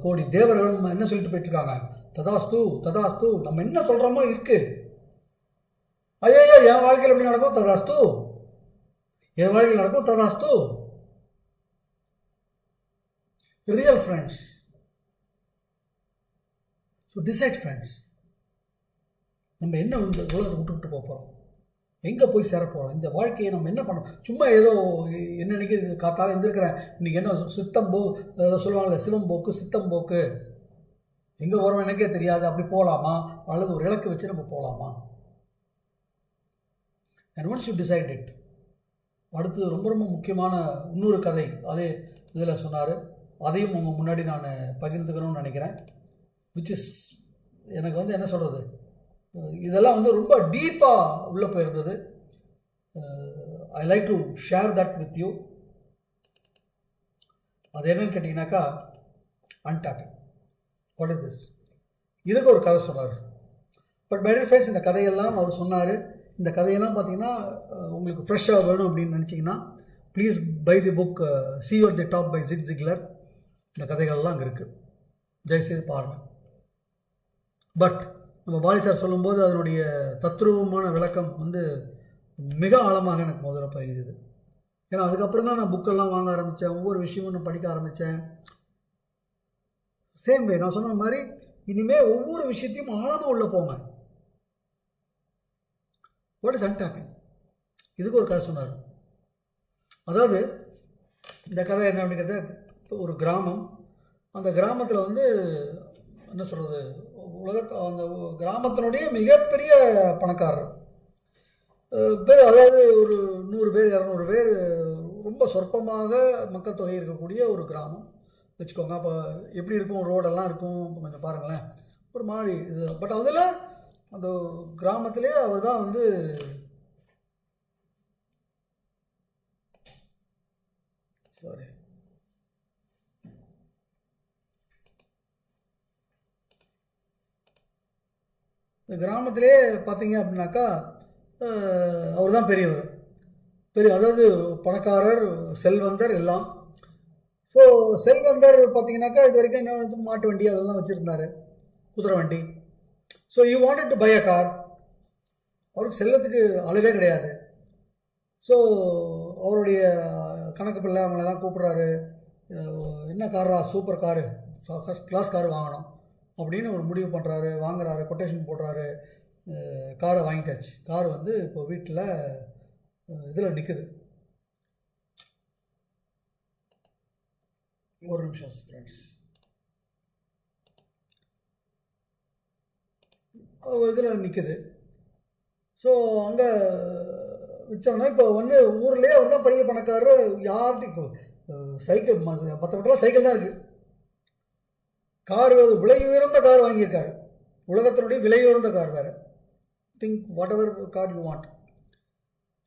கோடி தேவர்கள் என்ன சொல்லிட்டு போயிட்டு இருக்காங்க? ததாஸ்து ததாஸ்து. நம்ம என்ன சொல்கிறோமோ இருக்கு. ஐயோ என் வாழ்க்கையில் எப்படி நடக்கும்? ததாஸ்து. என் வாழ்க்கையில் நடக்கும். ததாஸ்து. Real friends. So decide friends, நம்ம என்ன இந்த உலகத்தை விட்டு போகிறோம், எங்கே போய் சேர போகிறோம், இந்த வாழ்க்கையை நம்ம என்ன பண்ணோம். சும்மா ஏதோ என்னன்னைக்கு காத்தாலும் எழுந்திருக்கிறேன், இன்றைக்கி என்ன சித்தம்போ சொல்லுவாங்கள்ல, சிலம்போக்கு சித்தம்போக்கு, எங்கே போகிறோம் எனக்கே தெரியாது, அப்படி போகலாமா, அல்லது ஒரு இலக்கு வச்சு நம்ம போகலாமா? And once you decide it. அடுத்து ரொம்ப ரொம்ப முக்கியமான இன்னொரு கதை அதே இதில் சொன்னார், அதையும் உங்கள் முன்னாடி நான் பகிர்ந்துக்கணும்னு நினைக்கிறேன். விச் இஸ் எனக்கு வந்து என்ன சொல்கிறது, இதெல்லாம் வந்து ரொம்ப டீப்பாக உள்ளே போயிருந்தது. I like to share that with you. அது என்னன்னு கேட்டிங்கனாக்கா, அன்டாப்பிங். What is this? இதுக்கு ஒரு கதை சொன்னார். பட் மை டியர் ஃப்ரெண்ட்ஸ், இந்த கதையெல்லாம் அவர் சொன்னார். இந்த கதையெல்லாம் பார்த்தீங்கன்னா உங்களுக்கு ஃப்ரெஷ்ஷாக வேணும் அப்படின்னு நினச்சிங்கன்னா please buy the book See You at the Top by Zig Ziglar. இந்த கதைகள்லாம் அங்கே இருக்குது, தயவுசெய்து பாருங்கள். பட் நம்ம பாலி சார் சொல்லும்போது அதனுடைய தத்ரூபமான விளக்கம் வந்து மிக ஆழமாக எனக்கு முதல்ல பயிடுது. ஏன்னா அதுக்கப்புறம் தான் நான் புக்கெல்லாம் வாங்க ஆரம்பித்தேன், ஒவ்வொரு விஷயமும் நான் படிக்க ஆரம்பித்தேன். சேம் வே நான் சொன்ன மாதிரி இனிமேல் ஒவ்வொரு விஷயத்தையும் ஆழமாக உள்ளே போங்க. What is untapping? இதுக்கு ஒரு கதை சொன்னார். அதாவது இந்த கதை என்ன அப்படிங்கிறத, ஒரு கிராமம், அந்த கிராமத்தில் வந்து என்ன சொல்கிறது, அந்த கிராமத்தினுடைய மிகப்பெரிய பணக்காரர் பேர், அதாவது ஒரு 100 பேர் 200 பேர், ரொம்ப சொற்பமாக மக்கள் தொகை இருக்கக்கூடிய ஒரு கிராமம் வச்சுக்கோங்க. அப்போ எப்படி இருக்கும், ரோடெல்லாம் இருக்கும், கொஞ்சம் பாருங்களேன், ஒரு மாதிரி இது. பட் அதில் அந்த கிராமத்திலே அவர் தான் வந்து இந்த கிராமத்திலே பார்த்தீங்க அப்படின்னாக்கா அவர் தான் பெரியவர், அதாவது பணக்காரர், செல்வந்தர் எல்லாம். ஸோ செல்வந்தர் பார்த்தீங்கன்னாக்கா இது வரைக்கும் என்ன மாட்டு வண்டி அதெல்லாம் வச்சுருந்தார், குதிரை வண்டி. So you wanted to buy a car. அவருக்கு செல்லத்துக்கு அளவே கிடையாது. ஸோ அவருடைய கணக்கு பிள்ளை அவங்களெல்லாம் கூப்பிட்றாரு, என்ன காரா, super car, first class car வாங்கணும் அப்படின்னு ஒரு முடிவு பண்ணுறாரு, வாங்குறாரு, கொட்டேஷன் போடுறாரு, காரை வாங்கிட்டாச்சு. கார் வந்து இப்போ வீட்டில் இதில் நிற்குது. ஒரு நிமிஷம் ஃப்ரெண்ட்ஸ், இதில் நிற்குது. ஸோ அங்கே வச்சோம்னா இப்போ வந்து ஊர்லேயே அவர் தான் பெரிய பணக்காரர். யார்கிட்ட இப்போ சைக்கிள் மற்ற வீட்டில் சைக்கிள் தான் இருக்குது. கார் விலை உயர்ந்த கார் வாங்கியிருக்காரு, உலகத்தினுடைய விலை உயர்ந்த கார் வேறு. Think what ever car you want.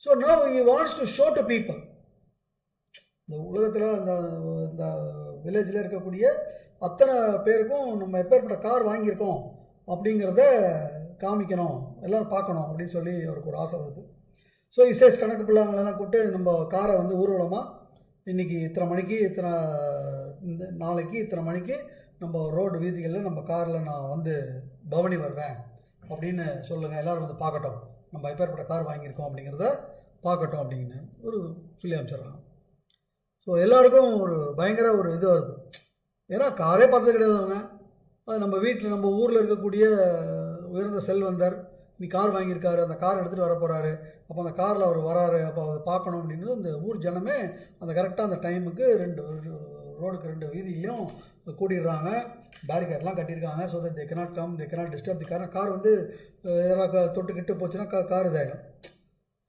So now he wants to show to people. இந்த உலகத்தில் இந்த வில்லேஜில் இருக்கக்கூடிய அத்தனை பேருக்கும் நம்ம எப்பேற்பட்ட கார் வாங்கியிருக்கோம் அப்படிங்கிறத காமிக்கணும், எல்லோரும் பார்க்கணும் அப்படின்னு சொல்லி அவருக்கு ஒரு ஆசை வருது. ஸோ இசேஸ் கணக்கு பிள்ளைங்களெல்லாம் கூப்பிட்டு நம்ம காரை வந்து ஊர்வலமாக இன்றைக்கி இத்தனை மணிக்கு இந்த நாளைக்கு இத்தனை மணிக்கு நம்ம ரோடு வீதிகளில் நம்ம காரில் நான் வந்து பவனி வருவேன் அப்படின்னு சொல்லுங்கள், எல்லோரும் வந்து பார்க்கட்டும், நம்ம எப்பேற்பட்ட கார் வாங்கியிருக்கோம் அப்படிங்கிறத பார்க்கட்டும் அப்படின்னு ஒரு சொல்லி அமைச்சிடுறாங்க. ஸோ எல்லாருக்கும் ஒரு பயங்கர ஒரு இது வருது. ஏன்னா காரே பார்த்தது கிடையாது அவங்க. அது நம்ம வீட்டில் நம்ம ஊரில் இருக்கக்கூடிய உயர்ந்த செல்வந்தர் நீ கார் வாங்கியிருக்காரு, அந்த கார் எடுத்துகிட்டு வர போகிறாரு, அப்போ அந்த காரில் அவர் வராரு, அப்போ அதை பார்க்கணும் அப்படின்னு இந்த ஊர் ஜனமே அந்த கரெக்டாக அந்த டைமுக்கு ரோடுக்கு 2 வீதியிலையும் கூட்டிடுறாங்க. பேரிகேட்லாம் கட்டியிருக்காங்க. So that they cannot come, they cannot disturb the car. Car வந்து எதாவது தொட்டுக்கிட்டு போச்சுன்னா கார் இதாகிடும்.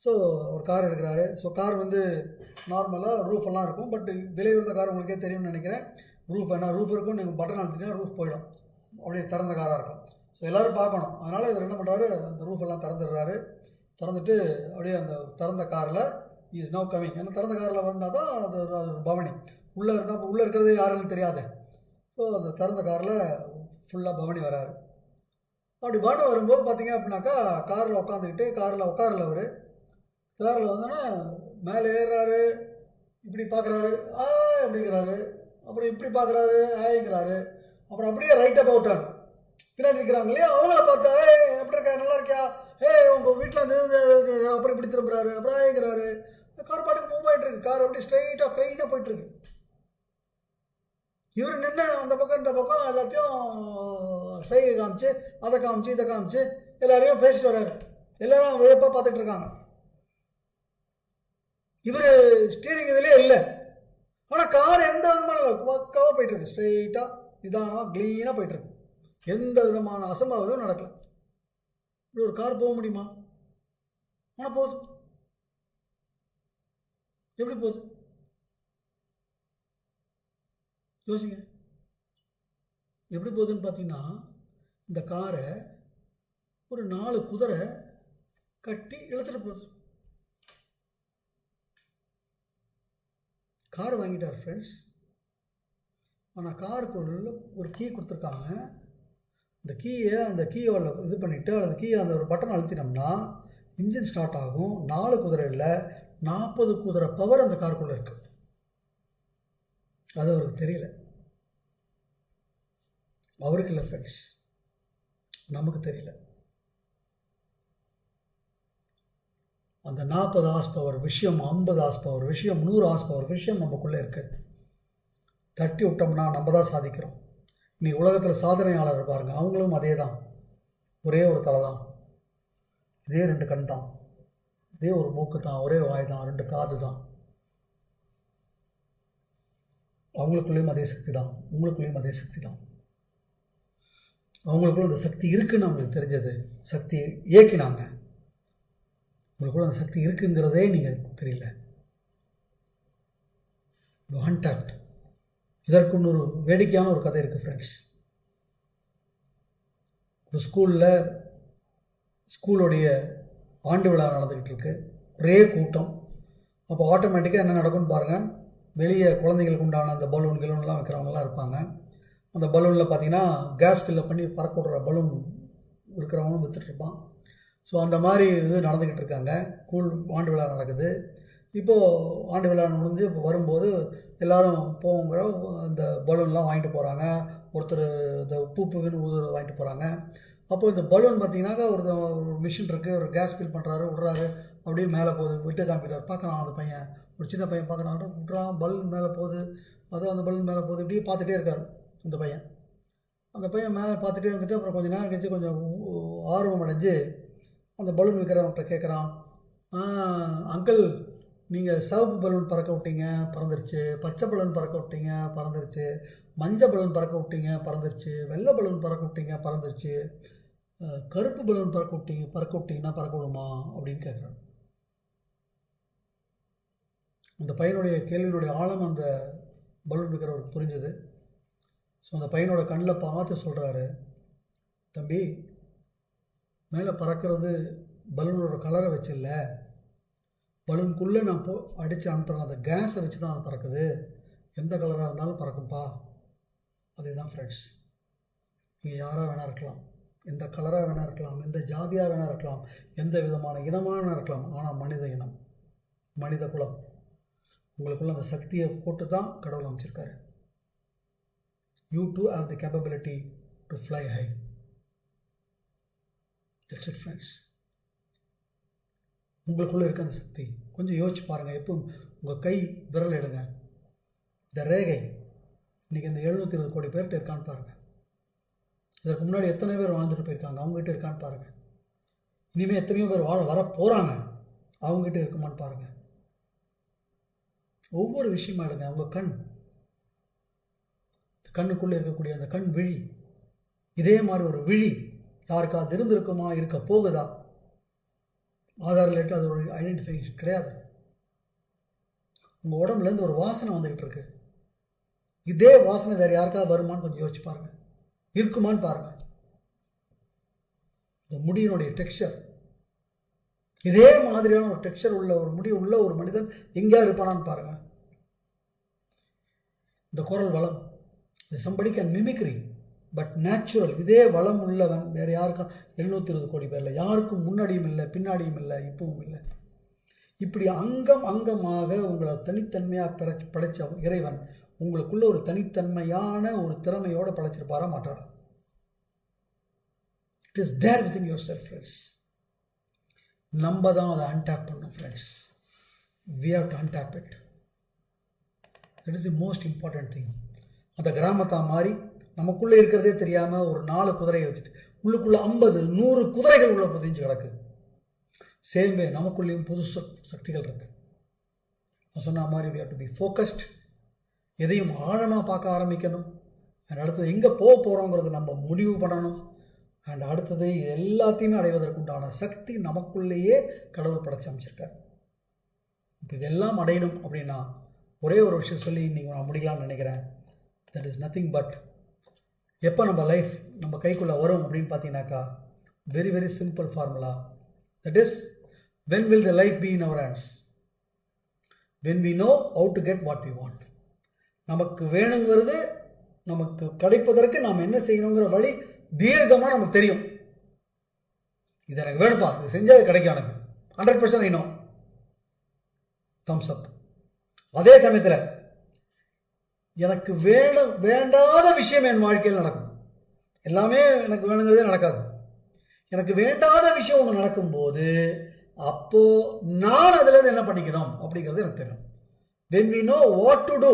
ஸோ ஒரு கார் எடுக்கிறாரு. ஸோ கார் வந்து நார்மலாக ரூஃபெல்லாம் இருக்கும். பட் விலை உயர்ந்த கார் உங்களுக்கே தெரியும்னு நினைக்கிறேன். ரூஃப் இருக்கும், நீங்கள் பட்டன் அழுத்தினா ரூஃப் போயிடும், அப்படியே திறந்த காராக இருக்கும். ஸோ எல்லோரும் பார்க்கணும். அதனால் இவர் என்ன பண்ணுறாரு, அந்த ரூஃபெல்லாம் திறந்துடுறாரு. திறந்துட்டு அப்படியே அந்த திறந்த காரில் இஸ் நவ் கமிங். ஏன்னா திறந்த காரில் வந்தால் தான் அது ஒரு பவனி. உள்ளே இருக்கிறது யாருன்னு தெரியாது. ஸோ அந்த திறந்த காரில் ஃபுல்லாக பவனி வராரு. அப்படி பவனி வரும்போது பார்த்தீங்க அப்படின்னாக்கா காரில் உட்காந்துக்கிட்டு, காரில் உட்காரல அவர். காரில் வந்தோன்னா மேலே ஏறுறாரு, இப்படி பார்க்குறாரு, அப்படிங்கிறாரு, அப்புறம் இப்படி பார்க்குறாரு, ஆய்ங்கிறாரு, அப்புறம் அப்படியே ரைட் அபவுட்டான் பின்னாடி இருக்கிறாங்க இல்லையா, அவங்கள பார்த்தா எப்படி இருக்கா, நல்லா இருக்கியா, உங்கள் வீட்டில் இருந்து, அப்புறம் இப்படி திரும்புறாரு, அப்புறம் ஆய்ங்கிறாரு. கார் பாட்டுக்கு மூவ் ஆகிட்டு இருக்கு. கார் அப்படியே ஸ்ட்ரைட்டாக போயிட்டுருக்கு. இவர் நின்று அந்த பக்கம் இந்த பக்கம் எல்லாத்தையும் சைகை காமிச்சு அதை காமிச்சு இதை காமிச்சு எல்லாரையும் பேசிட்டு வர்றாரு. எல்லாரும் வியப்பாக பார்த்துட்டு இருக்காங்க. இவர் ஸ்டீரிங் இதுலேயே இல்லை. ஆனால் கார் எந்த விதமான பக்காவாக போயிட்டுருக்கு. ஸ்ட்ரெயிட்டாக நிதானமாக க்ளீனாக போயிட்டுருக்கு. எந்த விதமான அசம்பாவிதமும் நடக்கல. இப்படி ஒரு கார் போக முடியுமா? ஆனால் போகுது. எப்படி போகுது யோசிங்க. எப்படி போகுதுன்னு பார்த்தீங்கன்னா, இந்த காரை ஒரு 4 குதிரை கட்டி இழுத்துட்டு போகுது. கார் வாங்கிட்டார் ஃப்ரெண்ட்ஸ். ஆனால் காருக்குள்ள ஒரு கீ கொடுத்துருக்காங்க. அந்த கீயை இது பண்ணிவிட்டு அந்த கீயை அந்த ஒரு பட்டன் அழுத்தினோம்னா இன்ஜின் ஸ்டார்ட் ஆகும். 4 குதிரை இல்லை, 40 குதிரை பவர் அந்த காருக்குள்ளே இருக்குது. அது அவருக்கு தெரியல. அவருக்கு இல்லை ஃப்ரெண்ட்ஸ், நமக்கு தெரியல. அந்த 40 ஹார்ஸ் பவர் விஷயம், 50 ஹார்ஸ் பவர் விஷயம், 100 ஹார்ஸ் பவர் விஷயம் நமக்குள்ளே இருக்குது. தட்டி விட்டோம்னா நம்ம தான் சாதிக்கிறோம். இன்னைக்கு உலகத்தில் சாதனையாளர் பாருங்கள், அவங்களும் அதே தான். ஒரே ஒரு தலை தான், இதே 2 கண் தான், இதே ஒரு மூக்கு தான், ஒரே வாய் தான், 2 காது தான். அவங்களுக்குள்ளேயும் அதே சக்தி தான், உங்களுக்குள்ளேயும் அதே சக்தி தான். அவங்களுக்குள்ள அந்த சக்தி இருக்குன்னு அவங்களுக்கு தெரிஞ்சது, சக்தியை இயக்கினாங்க. உங்களுக்குள்ள அந்த சக்தி இருக்குங்கிறதே நீங்கள் தெரியல. அன்டாப்ட். இதற்கு இன்னொரு வேடிக்கையான ஒரு கதை இருக்குது ஃப்ரெண்ட்ஸ். ஒரு ஸ்கூலுடைய ஆண்டு விழா நடந்துக்கிட்டு இருக்கு. ஒரே கூட்டம். அப்போ ஆட்டோமேட்டிக்காக என்ன நடக்கும்னு பாருங்கள். வெளியே குழந்தைங்களுக்கு உண்டான அந்த பலூன்லாம் வைக்கிறவங்கலாம் இருப்பாங்க. அந்த பலூனில் பார்த்தீங்கன்னா கேஸ் ஃபில்லை பண்ணி பறக்க விடுற பலூன் இருக்கிறவங்களும் விற்றுட்ருப்பான். ஸோ அந்த மாதிரி இது நடந்துக்கிட்டு இருக்காங்க. ஆண்டு விழா நடக்குது. இப்போது ஆண்டு விழா முடிஞ்சு இப்போ வரும்போது எல்லோரும் போங்கிற அந்த பலூன்லாம் வாங்கிட்டு போகிறாங்க. ஒருத்தர் இந்த பூப்புன்னு ஊதுறதை வாங்கிட்டு போகிறாங்க. அப்போது இந்த பலூன் பார்த்தீங்கன்னாக்கா ஒரு மிஷின் இருக்குது, ஒரு கேஸ் ஃபில் பண்ணுறாரு, விட்றாரு, அப்படியே மேலே போகுது. விட்டு காமிக்கிறார். பார்க்குறான் அந்த பையன், ஒரு சின்ன பையன் பார்க்குறான், விட்றான், பலூன் மேலே போகுது, அதுவும் அந்த பலூன் மேலே போகுது. இப்படியே பார்த்துட்டே இருக்கார் அந்த பையன் மேலே பார்த்துட்டே இருந்துட்டு அப்புறம் கொஞ்சம் நேரம் கழிச்சு கொஞ்சம் ஆர்வம் அடைஞ்சு அந்த பலூன் விற்கிறவன்கிட்ட கேட்குறான், அங்கிள், நீங்கள் சிவப்பு பலூன் பறக்க விட்டீங்க, பறந்துருச்சு. பச்சை பலூன் பறக்க விட்டீங்க, பறந்துருச்சு. மஞ்சள் பலூன் பறக்க விட்டீங்க, பறந்துருச்சு. வெள்ளை பலூன் பறக்க விட்டீங்க, பறந்துருச்சு. கருப்பு பலூன் பறக்க விட்டிங்கன்னா பறக்க விடுமா அப்படின்னு கேட்குறாரு. அந்த பையனுடைய கேள்வியினுடைய ஆழம் அந்த பலூன் விற்கிறவருக்கு புரிஞ்சுது. ஸோ அந்த பையனோட கண்ணில் பார்த்து சொல்கிறாரு, தம்பி, மேலே பறக்கிறது பலூனோட கலரை வச்சு இல்லை, பலூனுக்குள்ளே நான் அடித்து அனுப்புகிறேன் அந்த கேஸை வச்சு தான் அது பறக்குது. எந்த கலராக இருந்தாலும் பறக்கும்பா. அதே தான் ஃப்ரெண்ட்ஸ். நீங்கள் யாராக வேணா இருக்கலாம், எந்த கலராக வேணா இருக்கலாம், எந்த ஜாதியாக வேணா இருக்கலாம், எந்த விதமான இனமான இருக்கலாம். ஆனால் மனித இனம், மனித குலம், உங்களுக்குள்ள அந்த சக்தியை போட்டு தான் கடவுள் அமைச்சிருக்காரு. You too have the capability to fly high. That's it friends. உங்களுக்குள்ளே இருக்க அந்த சக்தி கொஞ்சம் யோசிச்சு பாருங்கள். எப்போ உங்கள் கை விரல் எடுங்க, இந்த ரேகை இன்றைக்கி இந்த 720 கோடி பேர்கிட்ட இருக்கான்னு பாருங்கள். இதற்கு முன்னாடி எத்தனை பேர் வாழ்ந்துட்டு போயிருக்காங்க, அவங்ககிட்ட இருக்கான்னு பாருங்கள். இனிமேல் எத்தனையோ பேர் வர போகிறாங்க, அவங்ககிட்ட இருக்குமான்னு பாருங்கள். ஒவ்வொரு விஷயமா எடுங்க. அவங்க கண்ணுக்குள்ளே இருக்கக்கூடிய அந்த கண் விழி, இதே மாதிரி ஒரு விழி யாருக்காவது இருந்திருக்குமா, இருக்க போகுதா? ஆதார் ரிலேட்டட் அது ஒரு ஐடென்டிஃபிகேஷன் கிடையாது. உங்கள் உடம்புலேருந்து ஒரு வாசனை வந்துக்கிட்டு இருக்கு. இதே வாசனை வேறு யாருக்காவது வருமானு கொஞ்சம் யோசிச்சு பாருங்கள், இருக்குமான்னு பாருங்கள். இந்த முடியினுடைய டெக்ஸ்சர், இதே மாதிரியான ஒரு டெக்ஸ்சர் உள்ள ஒரு முடி உள்ள ஒரு மனிதன் எங்கேயா இருப்பானான்னு பாருங்கள். இந்த குரல் வளம், somebody can mimicry but natural. இதே வளம் உள்ளவன் வேறு யாருக்கும் 720 கோடி பேரில் யாருக்கும் முன்னாடியும் இல்லை, பின்னாடியும் இல்லை, இப்பவும் இல்லை. இப்படி அங்கமாக உங்களை தனித்தன்மையாக படைத்த இறைவன் உங்களுக்குள்ள ஒரு தனித்தன்மையான ஒரு திறமையோடு படைச்சிருப்பாரா மாட்டாரா? It is there within yourself friends. நம்ம தான் அதை அன்டாப் பண்ணோம் friends. We have to untap it. That is the most important thing. அந்த கிராமத்தான் மாறி நமக்குள்ளே இருக்கிறதே தெரியாமல் ஒரு 4 குதிரையை வச்சுட்டு உள்ளுக்குள்ளே 50 100 குதிரைகள் உள்ள புதிஞ்சு கிடக்கு. சேம் வே நமக்குள்ளேயும் புது சக்திகள் இருக்கு. நான் சொன்ன மாதிரி we have to be focused. எதையும் ஆழமாக பார்க்க ஆரம்பிக்கணும். அண்ட் அடுத்தது எங்கே போக போகிறோங்கிறது நம்ம முடிவு பண்ணணும். அண்ட் அடுத்தது இது எல்லாத்தையுமே அடைவதற்குண்டான சக்தி நமக்குள்ளேயே கடவுள் படைச்சு அமைச்சிருக்கார். இப்போ இதெல்லாம் அடையணும் அப்படின்னா ஒரே ஒரு விஷயம் சொல்லி நீங்கள் நான் முடிக்கலாம்னு நினைக்கிறேன். தட் இஸ் நத்திங் பட் எப்போ நம்ம லைஃப் நம்ம கைக்குள்ளே வரும் அப்படின்னு பார்த்தீங்கன்னாக்கா very very simple formula. That is when will the life be in our hands? When we know how to get what we want. நமக்கு வேணுங்கிறது நமக்கு கிடைப்பதற்கு நாம் என்ன செய்யணுங்கிற வழி தீர்க்கமாக நமக்கு தெரியும். இது எனக்கு வேணுப்பா, இது செஞ்சால் கிடைக்கும், எனக்கு 100% I know. தம்ஸ் அப். அதே சமயத்தில் எனக்கு வேண்டாத விஷயம் என் வாழ்க்கையில் நடக்கும். எல்லாமே எனக்கு வேணுங்கிறதே நடக்காது. எனக்கு வேண்டாத விஷயம் ஒன்று நடக்கும்போது அப்போ நான் அதுலேருந்து என்ன பண்ணிக்கணும் அப்படிங்கிறது எனக்கு தெரியும். when we know what to do,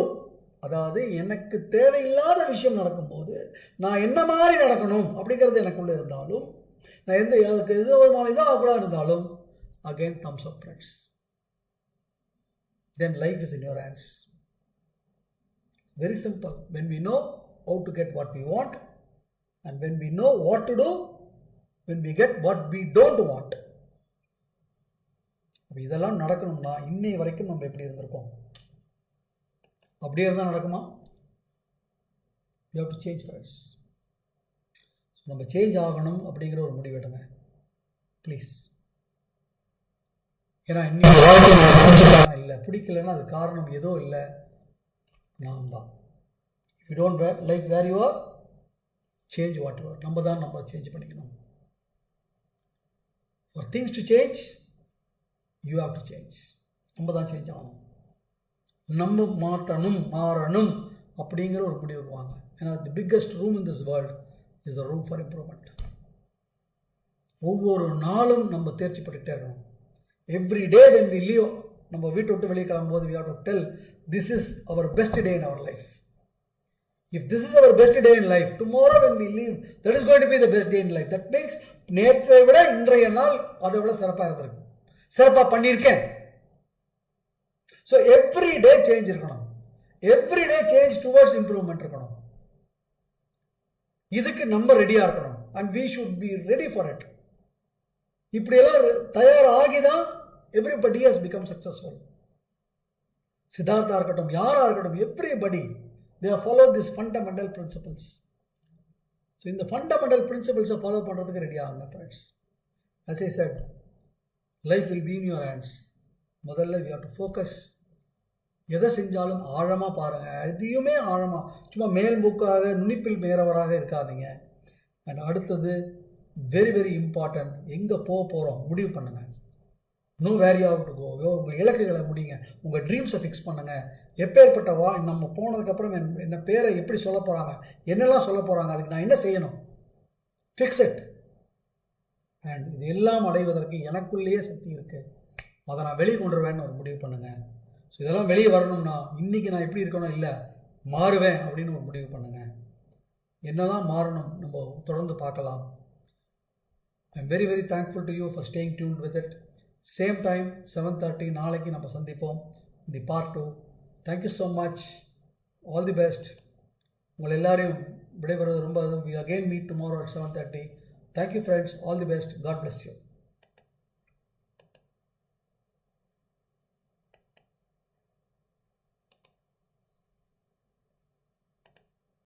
அதாவது எனக்கு தேவையில்லாத விஷயம் நடக்கும்போது நான் என்ன மாதிரி நடக்கணும் அப்படிங்கிறது எனக்குள்ளே இருந்தாலும் நான் எந்த எது விதமான இதாக கூட இருந்தாலும் again Thums up friends. then life is in your hands. Very simple. When we know how to get what we want and when we know what to do when we get what we don't want. அப்போ இதெல்லாம் நடக்கணும்னா இன்னை வரைக்கும் நம்ம எப்படி இருந்திருக்கோம்? அப்படியே இருந்தால் நடக்குமா? we have to change friends. So நம்ம சேஞ்ச் ஆகணும் அப்படிங்கிற ஒரு முடிவு எடுங்க ப்ளீஸ். ஏன்னா இன்னும் இல்லை பிடிக்கலன்னா அது காரணம் ஏதோ இல்லை, நாம் தான். You don't like where you are, change what you are. நம்ம சேஞ்ச் பண்ணிக்கணும். For things to change you have to change. நம்ம தான் சேஞ்ச் ஆகணும். நம்ம மாறணும் அப்படிங்கிற ஒரு முடிவுக்கு வாங்க. ஏன்னா the biggest room in this world is the room for improvement. ஒவ்வொரு நாளும் நம்ம தேர்ச்சி பட்டுக்கிட்டே இருக்கணும். Every day when we leave, நம்ம வீட்டை விட்டு வெளியே கிளம்பும்போது we have to tell this is our best day in our life. If this is our best day in life, tomorrow when we leave, that is going to be the best day in life. That means நேற்றை விட இன்றைய நாள் அதை விட சிறப்பாக இருந்திருக்கும், சிறப்பாக பண்ணியிருக்கேன். ஸோ எவ்ரி டே சேஞ்ச் இருக்கணும். Every day change towards improvement இருக்கணும். இதுக்கு நம்ம ரெடியாக இருக்கணும். And we should be ready for it. இப்படியெல்லாம் தயாராகி தான் everybody has become successful. Siddhartha இருக்கட்டும், யாரா இருக்கட்டும், everybody they have followed these fundamental principles. So இந்த fundamental principles follow பண்றதுக்கு ரெடி ஆகுங்க friends. As I said, life will be in your hands. முதல்ல we have to focus. எதை செஞ்சாலும் ஆழமா பாருங்க. எதையுமே ஆழமா, சும்மா மேல் மூக்காக நுனிப்பில் மேறவராக இருக்காதீங்க. அண்ட் அடுத்தது வெரி வெரி இம்பார்ட்டன்ட், எங்கே போக போகிறோம் முடிவு பண்ணுங்க. Know where you have to go. உங்கள் இலக்குகளை முடிங்க. உங்கள் ட்ரீம்ஸை ஃபிக்ஸ் பண்ணுங்கள். எப்பேற்பட்ட நம்ம போனதுக்கப்புறம் என்ன பேரை எப்படி சொல்ல போகிறாங்க, என்னெல்லாம் சொல்ல போகிறாங்க, அதுக்கு நான் என்ன செய்யணும், ஃபிக்ஸ் இட். அண்ட் இது எல்லாம் அடைவதற்கு எனக்குள்ளேயே சக்தி இருக்குது, அதை நான் வெளியே கொண்டு வருவேன்னு ஒரு முடிவு பண்ணுங்கள். ஸோ இதெல்லாம் வெளியே வரணும்னா இன்றைக்கி நான் எப்படி இருக்கணும், இல்லை மாறுவேன் அப்படின்னு ஒரு முடிவு பண்ணுங்கள். என்னதான் மாறணும் நம்ம தொடர்ந்து பார்க்கலாம். I am very very thankful to you for staying tuned with it. Same time 7:30 நாளைக்கு நம்ம சந்திப்போம். The part 2. Thank you so much. All the best. உங்கள் எல்லாரையும் விடைபெறுவது ரொம்ப. We again meet tomorrow at 7:30. Thank you friends. All the best. God bless you.